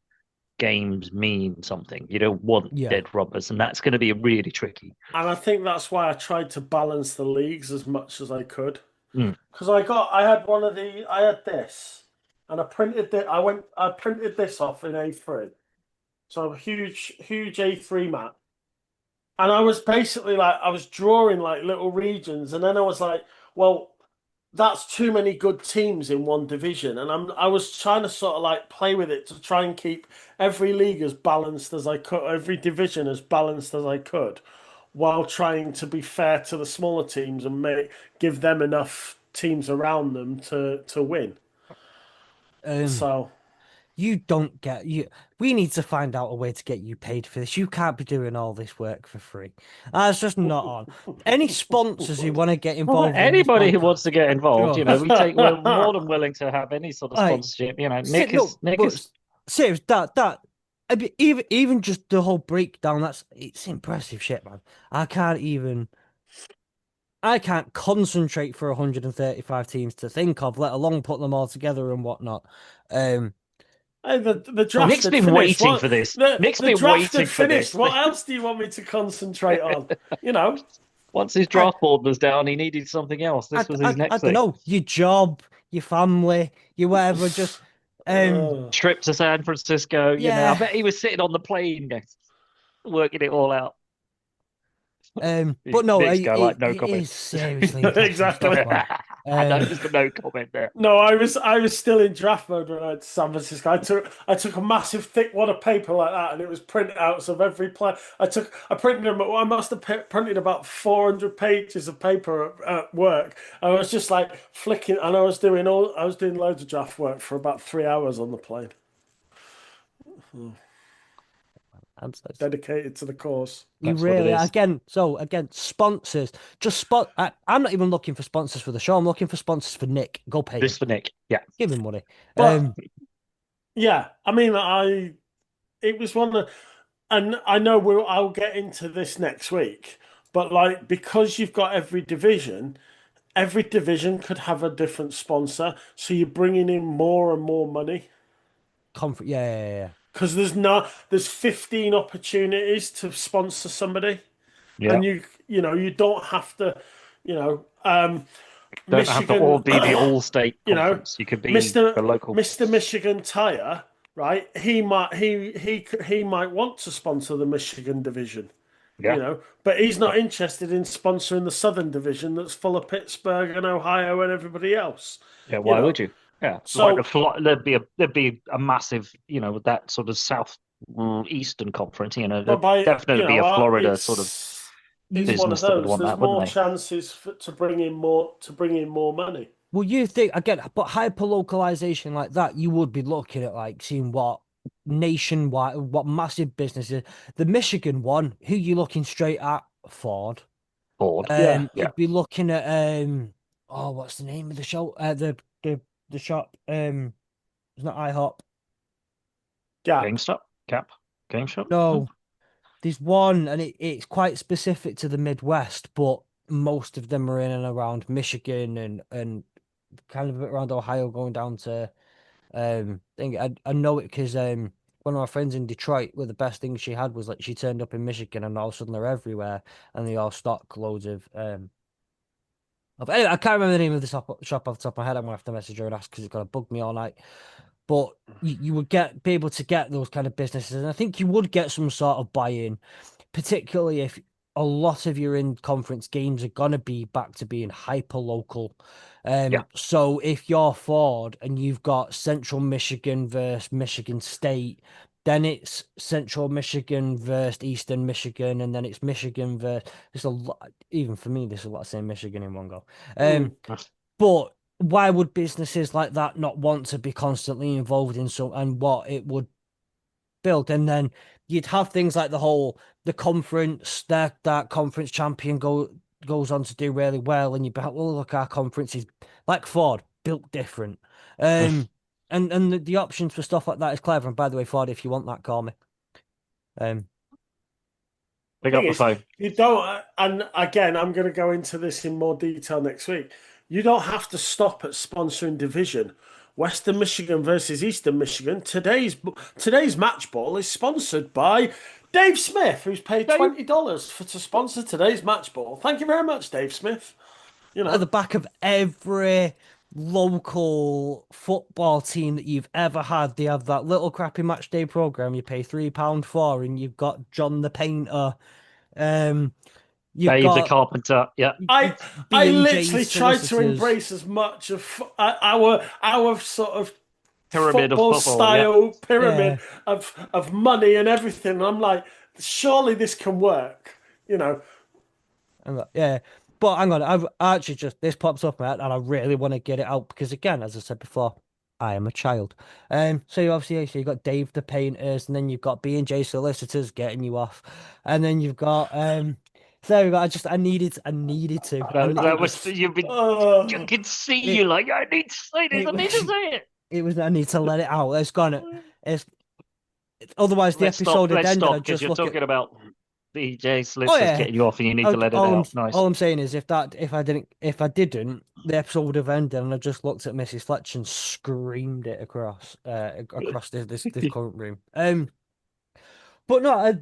games mean something. You don't want Yeah. dead rubbers, and that's going to be really tricky. And I think that's why I tried to balance the leagues as much as I could. Mm. Because I had this, and I printed this off in A3. So a huge A3 map. And I was basically like, I was drawing like little regions, and then I was like, well, that's too many good teams in one division. And I was trying to sort of like play with it to try and keep every league as balanced as I could, every division as balanced as I could, while trying to be fair to the smaller teams and give them enough teams around them to win. Um, So you don't get you. We need to find out a way to get you paid for this. You can't be doing all this work for free. That's just not on. Any sponsors who want to get Well, involved in this anybody who wants to podcast, get involved, just we're more than willing to have any sort of like sponsorship. no, Nick but is serious that. I mean, even just the whole breakdown, it's impressive shit, man. I can't even. I can't concentrate for 135 teams to think of, let alone put them all together and whatnot. Um, Hey, the so draft Nick's had been finished. waiting What for this. the Nick's the been draft had waiting for finished. this. What else do you want me to concentrate on? You know, Once his I, draft board was down, he needed something else. This was his I next don't thing. know, your job, your family, your whatever. Just uh, Trip to San Francisco, I yeah. bet he was sitting on the plane working it all out. But no, Nick's go like no it comment. is seriously impressive stuff, exactly. man. I Um, noticed the no comment there. No, I was still in draft mode when I had San Francisco. I took a massive thick wad of paper like that, and it was printouts of every player. I printed them. I must have printed about 400 pages of paper at work. I was just like flicking, and I was doing loads of draft work for about 3 hours on the plane, I'm so dedicated to the course. You That's what it really is. again sponsors. Just spot. I'm not even looking for sponsors for the show. I'm looking for sponsors for Nick. Go pay him. This for Nick. Yeah. Give him money. But yeah, I mean, it was one of, and I know I'll get into this next week, but like because you've got every division could have a different sponsor, so you're bringing in more and more money Comfort. Yeah. because there's 15 opportunities to sponsor somebody, Yeah. and you don't have to, you know, Don't have to all Michigan, be the all-state you know, conference. You could be Mister the local. Mister Michigan Tire, right? He might want to sponsor the Michigan division, Yeah. but he's not interested in sponsoring the Southern division that's full of Pittsburgh and Ohio and everybody else, Yeah. you Why would know. you? Yeah. Like So, there'd be a massive, with that sort of South Eastern conference. but There'd definitely be a Florida sort of it's You one of business that would those. want There's that, wouldn't more they? chances to bring in more money. well, you think again, but hyper localization like that, you would be looking at like seeing what nationwide, what massive businesses. The Michigan one, who you looking straight at? Ford. Bored. Yeah, Yeah. You'd be looking at oh, what's the name of the show? The shop. It's not IHOP. Gap. GameStop. Cap. GameStop. No? No, there's one, and it's quite specific to the Midwest, but most of them are in and around Michigan and kind of a bit around Ohio, going down to thing. I know it because one of my friends in Detroit, where the best thing she had was like she turned up in Michigan, and all of a sudden they're everywhere, and they all stock loads of anyway. I can't remember the name of the shop off the top of my head. I'm gonna have to message her and ask because it's gonna bug me all night. But you would be able to get those kind of businesses, and I think you would get some sort of buy-in, particularly if a lot of your in-conference games are gonna be back to being hyper local. Yeah. So if you're Ford and you've got Central Michigan versus Michigan State, then it's Central Michigan versus Eastern Michigan, and then it's Michigan versus. There's a lot, even for me, there's a lot of saying Michigan in one go. Mm. But why would businesses like that not want to be constantly involved in some and what it would build? And then you'd have things like the conference, that conference champion goes on to do really well, and you'd be like, well, look, our conference is like Ford, built different. And the options for stuff like that is clever. And by the way, Ford, if you want that, call me. Um, Pick Thing up the is, phone. you don't, and again, I'm going to go into this in more detail next week. You don't have to stop at sponsoring division. Western Michigan versus Eastern Michigan. Today's match ball is sponsored by Dave Smith, who's paid Dave. $20 to sponsor today's match ball. Thank you very much, Dave Smith. at the back of every local football team that you've ever had, they have that little crappy match day program you pay £3 for, and you've got John the Painter, um, you've Dave the got Carpenter. Yeah. I B I and J's literally tried to solicitors. embrace as much of our sort of Pyramid of football football. Yeah. style pyramid Yeah, of money and everything. And I'm like, surely this can work, you know. yeah. But hang on, I've actually just this pops up, Matt, and I really want to get it out because again, as I said before, I am a child. So you obviously so you got Dave the painters, and then you've got B&J solicitors getting you off, and then you've got so we got, I needed to, I That needed was you've been. You Oh, can see you it. like I need to say this. It I need to was say it. it was. I need to let it out. It's gone. It's otherwise the Let's stop. episode had Let's ended. stop I'd because just you're look at. talking about BJ Oh solicitors yeah. getting you off, and you need to Okay, let it out. all Nice. I'm saying is if I didn't, the episode would have ended, and I just looked at Mrs. Fletch and screamed it across this current room. But no,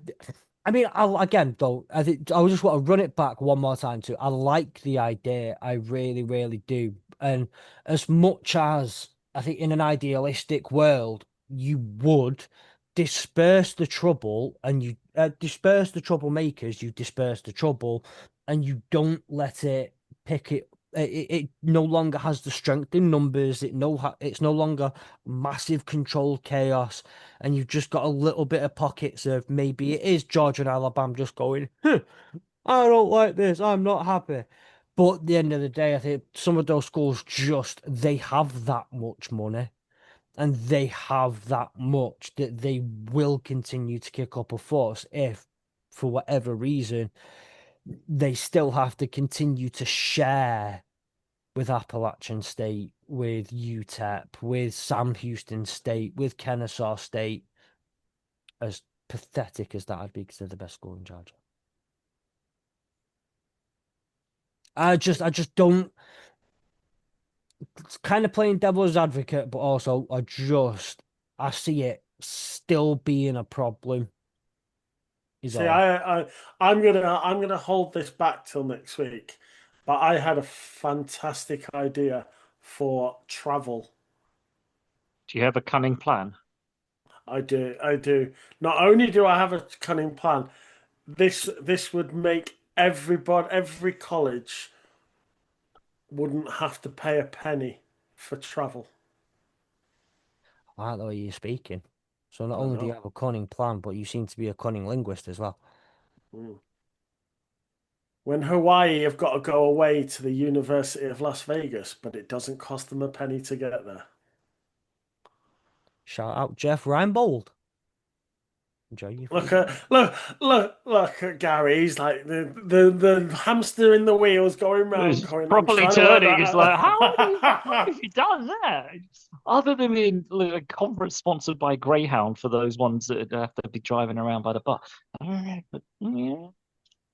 I mean, again though, I think I just want to run it back one more time too. I like the idea, I really, really do. And as much as I think in an idealistic world, you would disperse the trouble and you disperse the troublemakers, you disperse the trouble, and you don't let it pick it. It no longer has the strength in numbers. It's no longer massive controlled chaos, and you've just got a little bit of pockets of maybe it is Georgia and Alabama just going, huh, I don't like this, I'm not happy. But at the end of the day, I think some of those schools just they have that much money and they have that much that they will continue to kick up a fuss if, for whatever reason, they still have to continue to share with Appalachian State, with UTEP, with Sam Houston State, with Kennesaw State, as pathetic as that'd be because they're the best school in Georgia. I just don't. It's kind of playing devil's advocate, but also I see it still being a problem. Is see, all. I'm gonna hold this back till next week, but I had a fantastic idea for travel. Do you have a cunning plan? I do, I do. Not only do I have a cunning plan, this would make every college wouldn't have to pay a penny for travel. I like the way you're speaking. So not I only do you know. have a cunning plan, but you seem to be a cunning linguist as well. Mm. When Hawaii have got to go away to the University of Las Vegas, but it doesn't cost them a penny to get there. Shout out Jeff Reinbold. Enjoy your free money. Look at Gary. He's like the hamster in the wheels going round, It's going, I'm properly trying to work turning. It's like, how that have you done that? Other than being like, a conference sponsored by Greyhound for those ones that have to be driving around by the bus. I don't know, but yeah.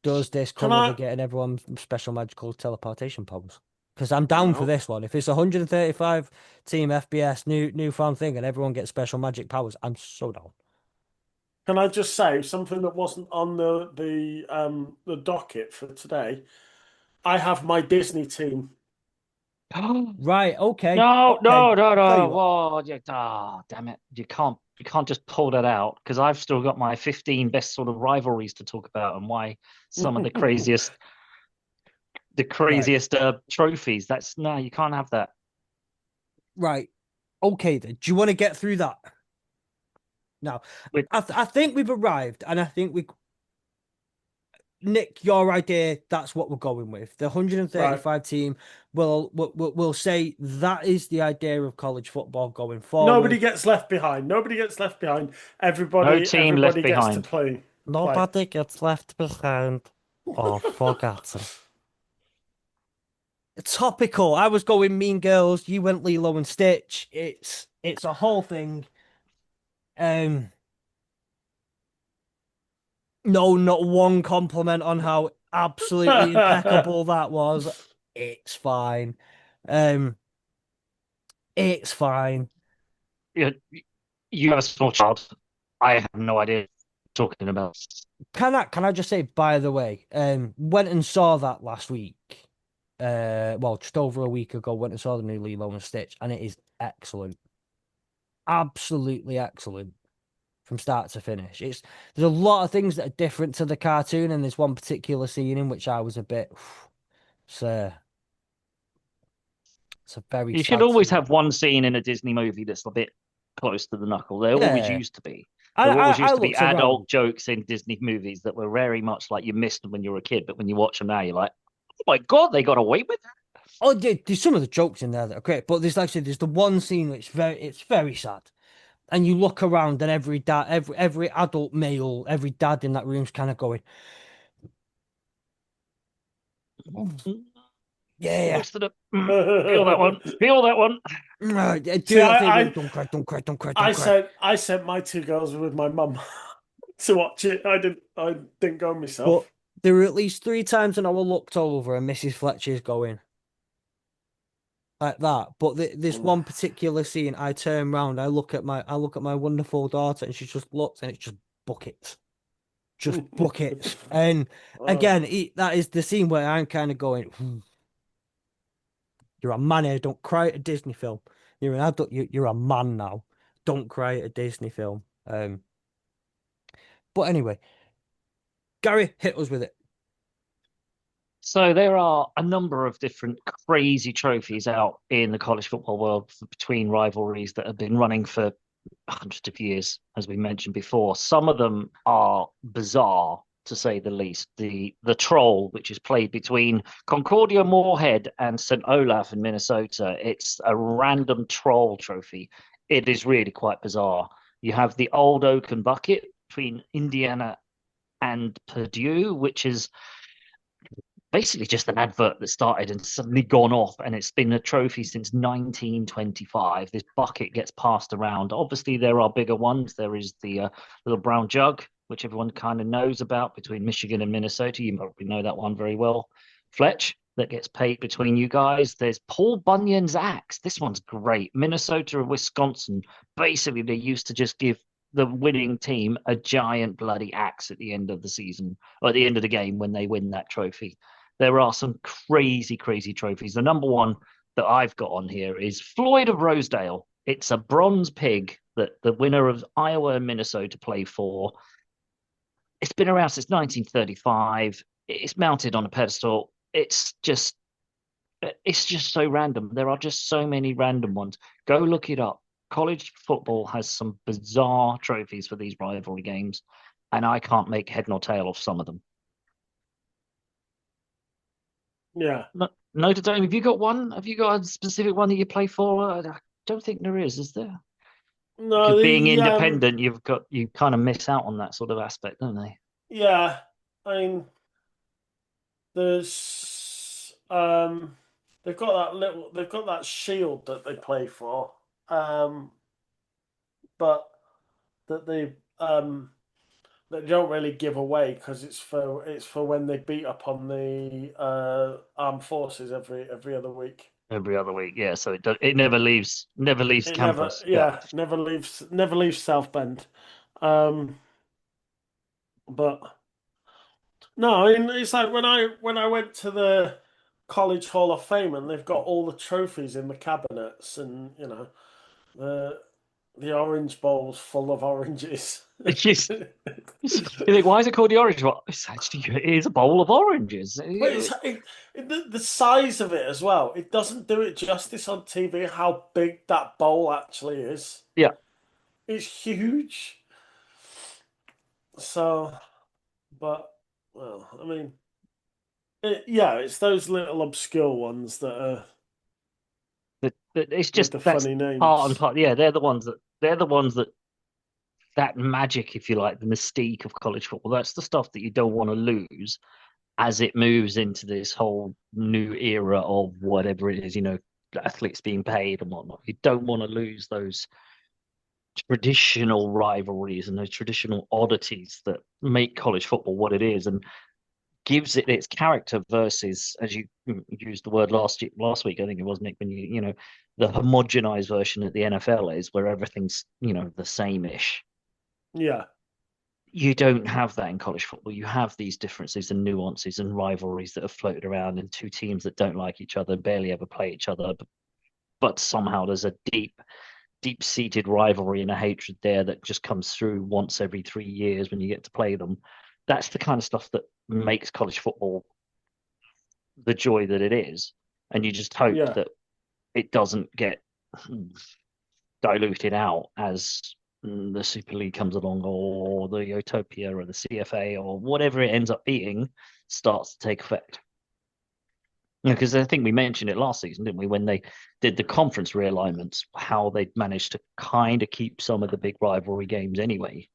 Does this Can come with a I? getting everyone special magical teleportation powers? Because I'm down for Well, this one. If it's 135 team FBS new fun thing and everyone gets special magic powers, I'm so down. can I just say something that wasn't on the docket for today? I have my Disney team. Right, okay, No, okay. no, no, I'll tell you no. what. Whoa, yeah, damn it. You can't just pull that out because I've still got my 15 best sort of rivalries to talk about and why some of the Right, craziest trophies. That's no, you can't have that. right. Okay then. Do you want to get through that? Now, With I think we've arrived, and I think we Nick, your idea, that's what we're going with. The Right. 135 team will say that is the idea of college football going Nobody forward. gets left behind. Nobody gets left behind. no Everybody, team left everybody gets to behind. play. Play. Nobody gets left behind or forgotten. Topical. I was going Mean Girls. You went Lilo and Stitch. It's a whole thing. Um, no, not one compliment on how absolutely impeccable that was. It's fine. Um, it's fine. You, you have a small child. I have no idea what you're talking about. Can I just say, by the way, went and saw that last week. Well, just over a week ago, went and saw the new Lilo and Stitch, and it is excellent. Absolutely excellent from start to finish. There's a lot of things that are different to the cartoon, and there's one particular scene in which I was a bit so it's a very You should sad always scene. have one scene in a Disney movie that's a bit close to the knuckle. There always Yeah. used to be. I, There I always I used to be looked around. adult jokes in Disney movies that were very much like you missed them when you were a kid, but when you watch them now, you're like, oh my God, they got away with that. Oh, yeah, there's some of the jokes in there that are great, but there's like I said, there's the one scene which it's very sad. And you look around, and every dad, every adult male, every dad in that room's kind of going, yeah, Hoisted up. Feel that one. Feel that one. do See, that thing where don't cry, don't cry, don't cry, don't cry. I sent my two girls with my mum to watch it. I didn't go But myself. there were at least three times when I looked over and Mrs. Fletcher's going like that. But this one particular scene, I turn round, I look at my wonderful daughter, and she just looks, and it's just buckets. And Oh, again, that is the scene where I'm kind of going, you're a man here, don't cry at a Disney film. You're an adult, you're a man now. Don't cry at a Disney film. But anyway, Gary, hit us with it. So there are a number of different crazy trophies out in the college football world between rivalries that have been running for hundreds of years, as we mentioned before. Some of them are bizarre, to say the least. The Troll, which is played between Concordia Moorhead and St. Olaf in Minnesota. It's a random troll trophy. It is really quite bizarre. You have the Old Oaken Bucket between Indiana and Purdue, which is basically just an advert that started and suddenly gone off, and it's been a trophy since 1925. This bucket gets passed around. Obviously there are bigger ones. There is the little brown jug, which everyone kind of knows about, between Michigan and Minnesota. You probably know that one very well. Fletch, that gets paid between you guys. There's Paul Bunyan's axe. This one's great. Minnesota and Wisconsin, basically they used to just give the winning team a giant bloody axe at the end of the season, or at the end of the game when they win that trophy. There are some crazy, crazy trophies. The number one that I've got on here is Floyd of Rosedale. It's a bronze pig that the winner of Iowa and Minnesota play for. It's been around since 1935. It's mounted on a pedestal. It's just so random. There are just so many random ones. Go look it up. College football has some bizarre trophies for these rivalry games, and I can't make head nor tail of some of them. yeah. No, Notre Dame, have you got one? Have you got a specific one that you play for? I don't think there is there? No, Because being the independent, you kind of miss out on that sort of aspect, don't they? yeah. I mean, there's they've got that shield that they play for. But that they don't really give away because it's for when they beat up on the armed forces every other week. Every other week, yeah. So it never leaves It never, campus. Yeah. yeah, never leaves South Bend. Um, but no, I mean it's like when I went to the College Hall of Fame and they've got all the trophies in the cabinets and the the orange bowls full of oranges. Yes. You think, why is it called the orange? Well, it is a bowl of oranges. But the size of it as well. It doesn't do it justice on TV how big that bowl actually is. Yeah. It's huge. So, but well, I mean, yeah, it's those little obscure ones that are It's with just the that's funny part and names. part. Yeah, they're the ones that magic, if you like, the mystique of college football. That's the stuff that you don't want to lose as it moves into this whole new era of whatever it is, athletes being paid and whatnot. You don't want to lose those traditional rivalries and those traditional oddities that make college football what it is and gives it its character versus, as you used the word last week, I think it was, Nick, when the homogenized version that the NFL is, where everything's the same-ish. Yeah, You don't have that in college football. You have these differences and nuances and rivalries that have floated around, and two teams that don't like each other, barely ever play each other, but somehow there's a deep-seated rivalry and a hatred there that just comes through once every 3 years when you get to play them. That's the kind of stuff that makes college football the joy that it is, and you just hope yeah, that it doesn't get diluted out as the Super League comes along, or the Utopia, or the CFA, or whatever it ends up being, starts to take effect. Because I think we mentioned it last season, didn't we? When they did the conference realignments, how they managed to kind of keep some of the big rivalry games anyway.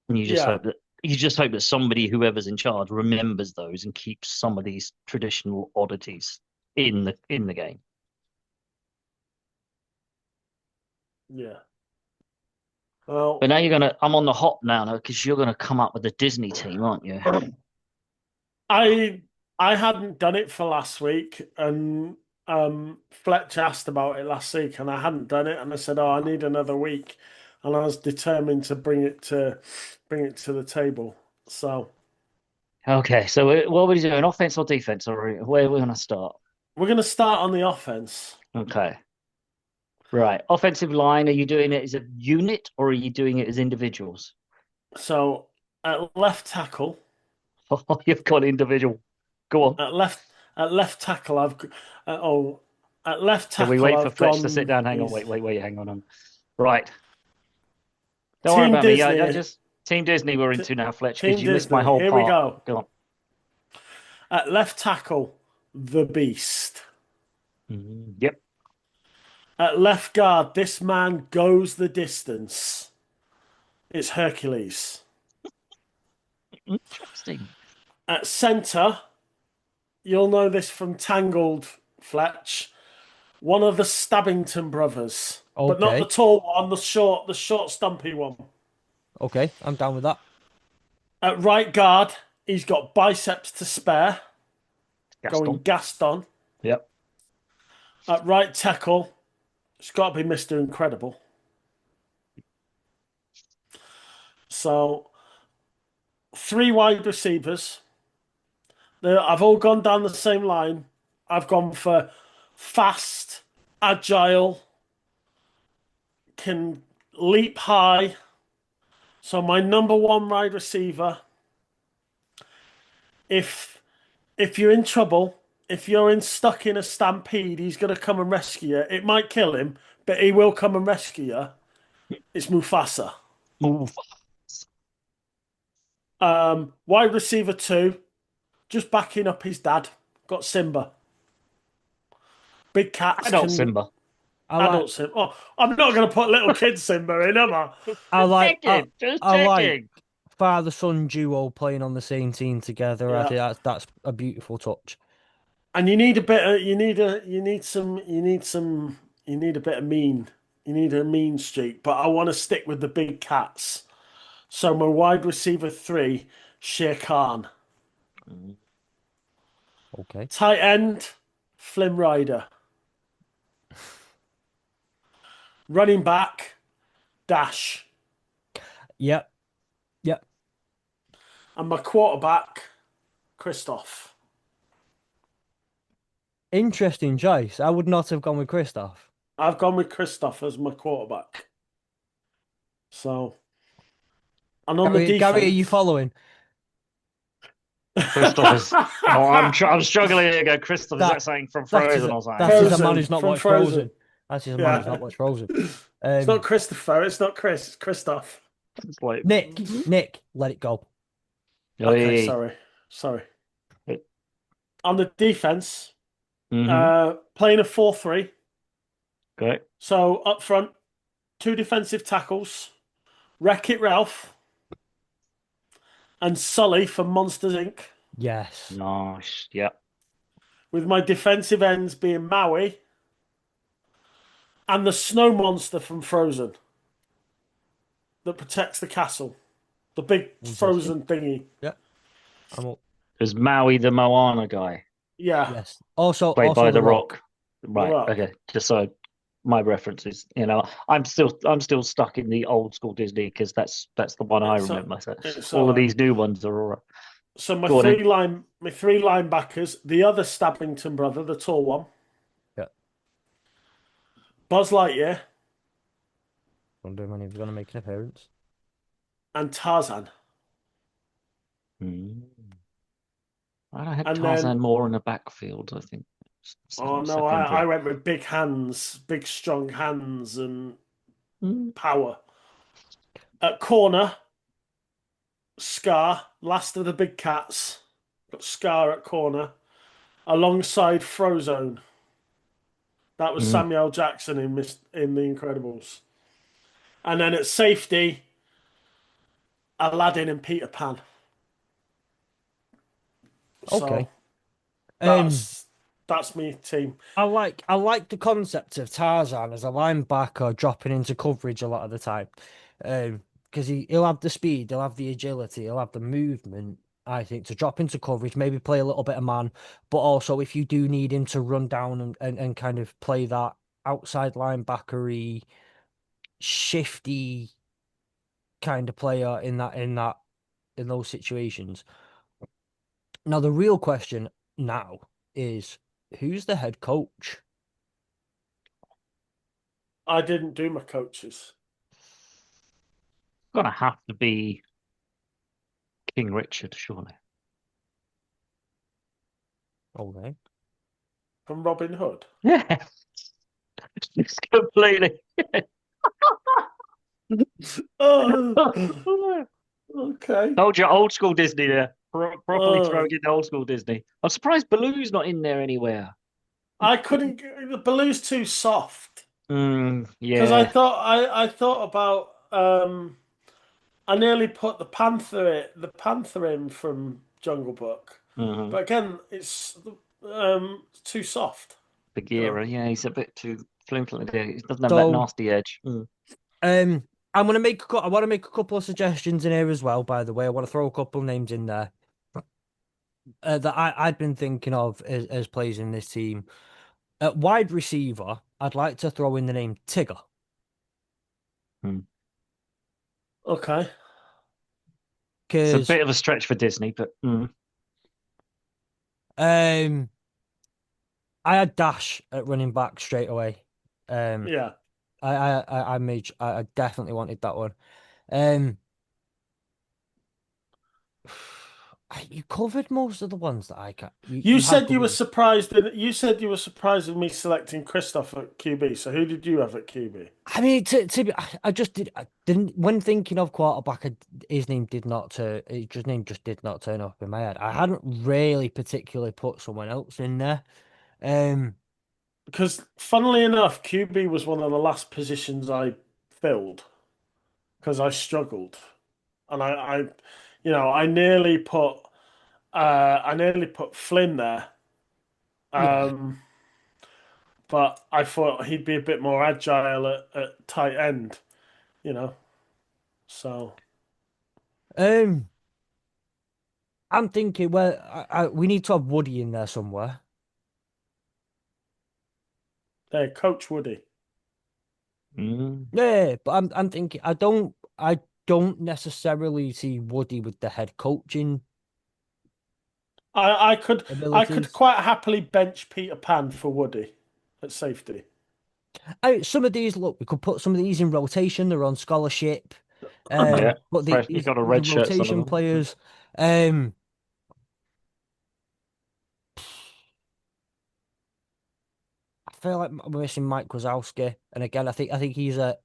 And Yeah, you just hope that somebody, whoever's in charge, remembers those and keeps some of these traditional oddities in the game. yeah. Well, But now I'm on the hop now because you're gonna come up with the Disney team, aren't you? I I hadn't done it for last week, and Fletch asked about it last week, and I hadn't done it, and I said, "Oh, I need another week," and I was determined to bring it to the table. So Okay, so what are we doing? Offense or defense, or where are we gonna start? we're going to start on the offense. Okay, right. Offensive line, are you doing it as a unit or are you doing it as individuals? So at left tackle, Oh, you've got individual. Go on. at left at left tackle, oh at left Can we tackle wait for I've Fletch to sit gone. down? Hang on, Is wait, hang on. Right. Don't worry Team about me. I Disney. just Team Disney we're T into now, Fletch, because Team you missed my Disney. whole Here we part. go. Go on. At left tackle, the Beast. Yep. At left guard, this man goes the distance. It's Hercules. Interesting. At centre, you'll know this from Tangled, Fletch. One of the Stabbington brothers, but not the Okay. tall one, the short, stumpy one. Okay. I'm down with that. At right guard, he's got biceps to spare, going Gaston. Gaston. Yep. At right tackle, it's got to be Mr. Incredible. So, three wide receivers. I've all gone down the same line. I've gone for fast, agile, can leap high. So my number one wide receiver, if if you're in trouble, if you're stuck in a stampede, he's gonna come and rescue you. It might kill him, but he will come and rescue you. It's Mufasa. Move. Wide receiver two, just backing up his dad. Got Simba. Big cats Adult can Simba. I like adult Simba. Oh, I'm not gonna put little kid Simba in, am I? I like Just I like checking. father son duo playing on the same team together. I Yeah. think that's a beautiful touch. And you need a bit of you need a bit of mean. You need a mean streak, but I want to stick with the big cats. So my wide receiver three, Shere Khan. Okay. Tight end, Flim Rider. Running back, Dash. Yep. Yep. And my quarterback, Christoph. Interesting choice. I would not have gone with Christoph. I've gone with Christoph as my quarterback. So, and on the Gary, are you defense. following? Christopher's. Oh, I'm struggling here. Go, Christopher. Is that That something from that is Frozen or something? that is a man Frozen who's not from watched Frozen. Frozen. That is a man who's Yeah. not watched Frozen. It's not Christopher, it's not Chris, it's Christoph. It's like, Nick, let it go. Okay, Oi. sorry. On the defense, Mm-hmm. playing a 4-3. Okay. So up front, two defensive tackles, Wreck-It Ralph and Sully from Monsters Inc. Yes. Nice. Yep. With my defensive ends being Maui and the snow monster from Frozen that protects the castle. The big Interesting. frozen thingy. Yeah. I'm up. There's Maui, the Moana guy, Yeah, Yes. Also, played by The The Rock. Rock. The Right. Rock. Okay. Just so my references, I'm still stuck in the old school Disney because that's the one I It's, remember. So it's all all of right. these new ones are all right. So my Go on three in. line my three linebackers, the other Stabbington brother, the tall one, Yeah. Buzz Lightyear, Wonder when he's going to make an appearance. and Tarzan. Mm. I had And Tarzan then more in the backfield, I think. oh no, I Secondary. went with big hands, big strong hands and Mm. power. At corner, Scar, last of the big cats. Got Scar at corner. alongside Frozone. That was Mm. Samuel Jackson in The Incredibles. And then at safety, Aladdin and Peter Pan. So Okay. Um, that's me team. I like the concept of Tarzan as a linebacker dropping into coverage a lot of the time. Because he'll have the speed, he'll have the agility, he'll have the movement, I think, to drop into coverage, maybe play a little bit of man, but also if you do need him to run down and kind of play that outside linebackery, shifty kind of player in those situations. Now the real question now is who's the head coach? I didn't do my coaches. Gonna have to be King Richard, surely. Okay. From Robin Hood. Yeah, it's completely. Oh, okay. Told you, old school Disney there. Properly Oh, throwing in old school Disney. I'm surprised Baloo's not in there anywhere. I couldn't. The Baloo's too soft because I Yeah. thought I thought about. I nearly put the panther in from Jungle Book, Hmm. but again, it's too soft. You know. Bagheera, yeah, he's a bit too flim there. He doesn't have that So nasty edge. Mm. I want to make a couple of suggestions in here as well, by the way. I want to throw a couple of names in there that I'd been thinking of as players in this team. At wide receiver, I'd like to throw in the name Tigger Mm. Okay. It's a because bit of a stretch for Disney, but um I had Dash at running back straight away. Um Yeah. I definitely wanted that one. Um you covered most of the ones that I can. You You had said good you were ones. surprised that you said you were surprised with me selecting Christoph at QB. So who did you have at QB? I mean, I just I didn't when thinking of quarterback, his name did not turn. His name just did not turn up in my head. I hadn't really particularly put someone else in there. Um, Because funnily enough, QB was one of the last positions I filled because I struggled, and I nearly put Flynn there. yeah. Um, but I thought he'd be a bit more agile at tight end, you know. So Um, I'm thinking, well, we need to have Woody in there somewhere. there, Coach Woody. mm. Yeah, but I'm thinking, I don't necessarily see Woody with the head coaching I could abilities. quite happily bench Peter Pan for Woody at safety. Some of these, look, we could put some of these in rotation. They're on scholarship. Yeah, But fresh. You got a the red shirt, some of rotation them. players. Um, I feel like we're missing Mike Wazowski, and again, I think he's a.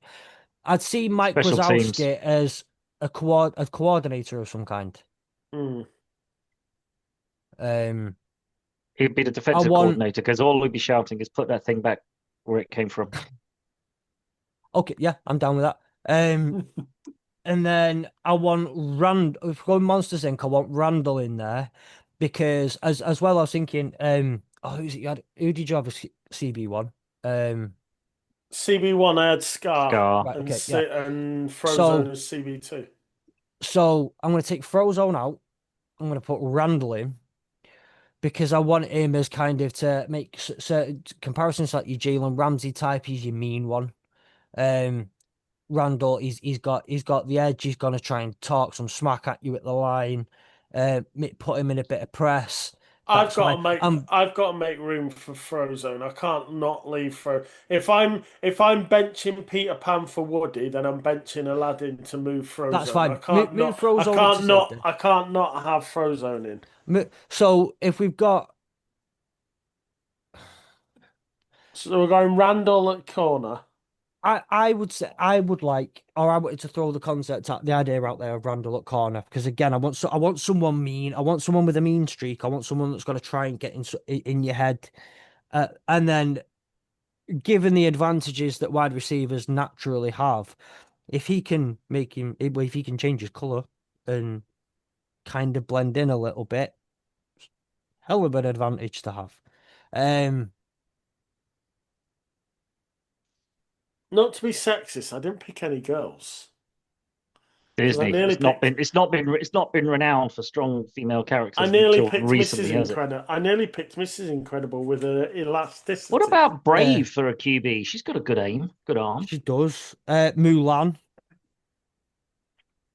I'd see Mike Special teams. Wazowski as a coordinator of some kind. Hmm. Um, He'd be the I defensive want coordinator because all we'd be shouting is put that thing back where it came from. okay, yeah, I'm down with that. And then I want If we're going Monsters Inc., I want Randall in there because as well, I was thinking, who's it? Who did you have as CB1? Um, CB1, I had Scar Scar. right, and okay, yeah. Frozone So as CB2. I'm going to take Frozone out. I'm going to put Randall in because I want him as kind of to make certain comparisons like your Jalen Ramsey type. He's your mean one. Um, Randall, he's got the edge. He's gonna try and talk some smack at you at the line. Put him in a bit of press. I've That's got fine. to make I've got to make room for Frozone. I can't not leave if I'm benching Peter Pan for Woody, then I'm benching Aladdin to move That's Frozone. I fine. can't Move not I Frozone up to can't not safety. I can't not have Frozone in. So if we've got So we're going Randall at corner. I would say I would like, or I wanted to throw the concept at the idea out there of Randall at corner because again, I want someone mean, I want someone with a mean streak, I want someone that's going to try and get in your head, and then given the advantages that wide receivers naturally have, if he can if he can change his color and kind of blend in a little bit, hell of an advantage to have. Um, Not to be sexist, I didn't pick any girls because Disney. It's not been renowned for strong female I characters nearly until picked Mrs. recently, has it? Incredible. I nearly picked Mrs. Incredible with her What elasticity. about yeah, Brave for a QB? She's got a good aim, good arm. she does. Mulan.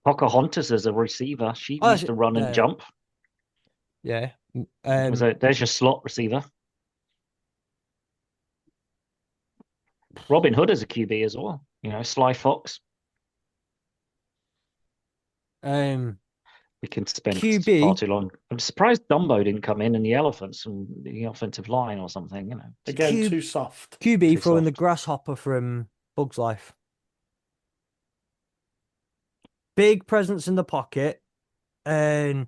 Pocahontas as a receiver. She Oh, used to run and jump. yeah. There's your slot receiver. Robin Hood as a QB as well. Sly Fox. Um, We can spend far QB. too long. I'm surprised Dumbo didn't come in and the elephants from the offensive line or something. Again, too soft. QB Too throwing the soft. grasshopper from Bug's Life. Big presence in the pocket, and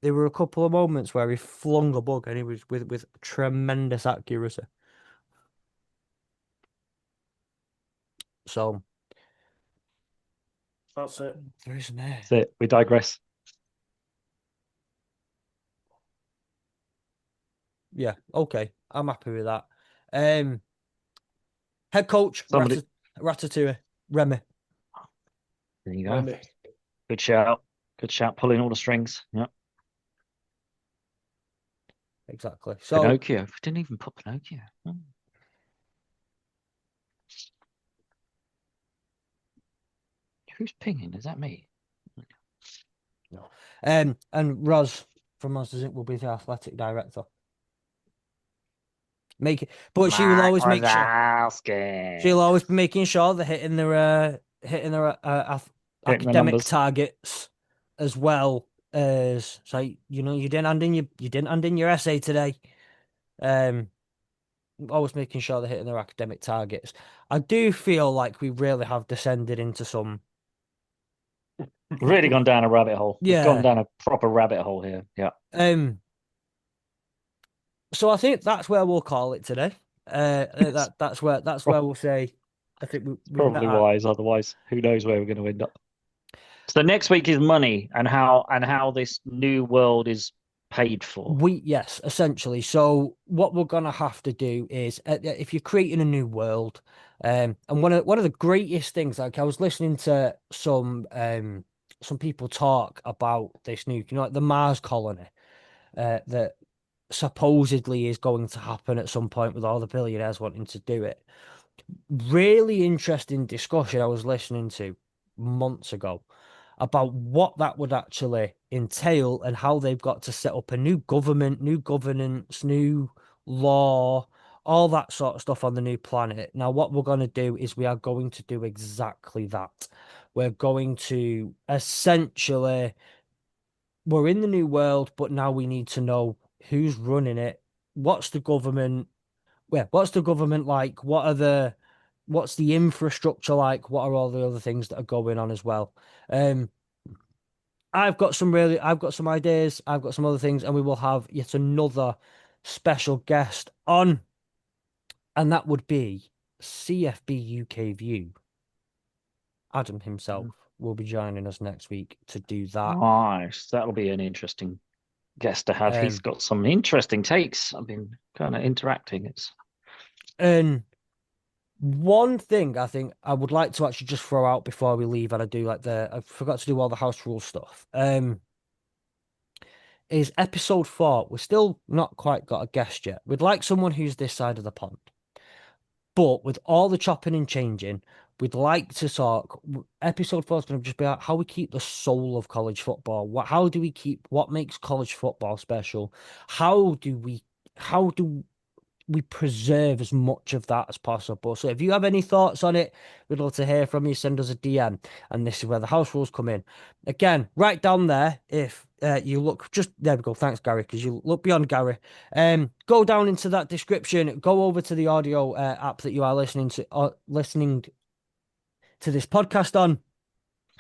there were a couple of moments where he flung a bug, and he was with tremendous accuracy. So That's it. there isn't there. That's it. We digress. Yeah, okay, I'm happy with that. Head coach Somebody. Ratatouille, Remy. There you go. Remy. Good shout. Good shout. Pulling all the strings. Yeah. Exactly. So Pinocchio. We didn't even put Pinocchio. Who's pinging? Is that me? no. And Roz from Monsters Inc. will be the athletic director. But she will always make sure. She'll always be making sure they're hitting their academic numbers. targets as well as you didn't hand in your essay today. Always making sure they're hitting their academic targets. I do feel like we really have descended into some Really gone down a rabbit hole. We've gone yeah. down a proper rabbit hole here. Yeah. So I think that's where we'll call it today. That's where we'll say. I think we've Probably wise. Otherwise, who knows where we're going to end up. So next week is money and how this new world is paid for. Yes, essentially. So what we're gonna have to do is, if you're creating a new world, and one of the greatest things, like I was listening to some people talk about this new, like the Mars colony, that supposedly is going to happen at some point with all the billionaires wanting to do it. Really interesting discussion I was listening to months ago about what that would actually entail and how they've got to set up a new government, new governance, new law, all that sort of stuff on the new planet. Now, what we're going to do is we are going to do exactly that. We're going to essentially, we're in the new world, but now we need to know who's running it. What's the government? What's the government like? What's the infrastructure like? What are all the other things that are going on as well? I've got some ideas. I've got some other things, and we will have yet another special guest on, and that would be CFB UK View. Adam himself will be joining us next week to do that. Nice. That'll be an interesting guest to have. He's got some interesting takes. I've been kind of interacting. And one thing I think I would like to actually just throw out before we leave, and I forgot to do all the house rule stuff. Is episode 4. We're still not quite got a guest yet. We'd like someone who's this side of the pond. But with all the chopping and changing, we'd like to talk. Episode 4 is going to just be about how we keep the soul of college football. How do we keep what makes college football special? How do we preserve as much of that as possible? So if you have any thoughts on it, we'd love to hear from you. Send us a DM, and this is where the house rules come in. Again, right down there, if you look just there we go. Thanks, Gary, because you look beyond Gary. Go down into that description. Go over to the audio app that you are listening to this podcast on.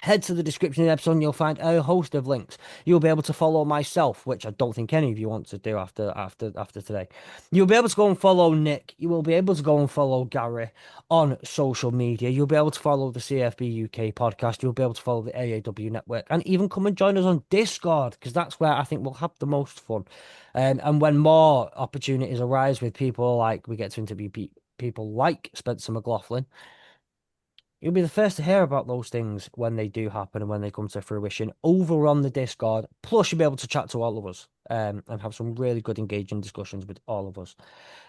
Head to the description of the episode and you'll find a host of links. You'll be able to follow myself, which I don't think any of you want to do after today. You'll be able to go and follow Nick. You will be able to go and follow Gary on social media. You'll be able to follow the CFB UK podcast. You'll be able to follow the AAW Network and even come and join us on Discord, because that's where I think we'll have the most fun. And when more opportunities arise with people like we get to interview people like Spencer McLaughlin, you'll be the first to hear about those things when they do happen and when they come to fruition over on the Discord. Plus, you'll be able to chat to all of us and have some really good, engaging discussions with all of us.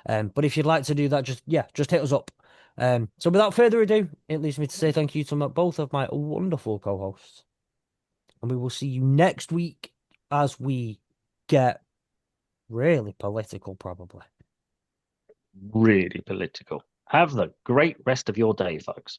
But if you'd like to do that, just hit us up. So without further ado, it leaves me to say thank you to both of my wonderful co-hosts. And we will see you next week as we get really political, probably. Really political. Have the great rest of your day, folks.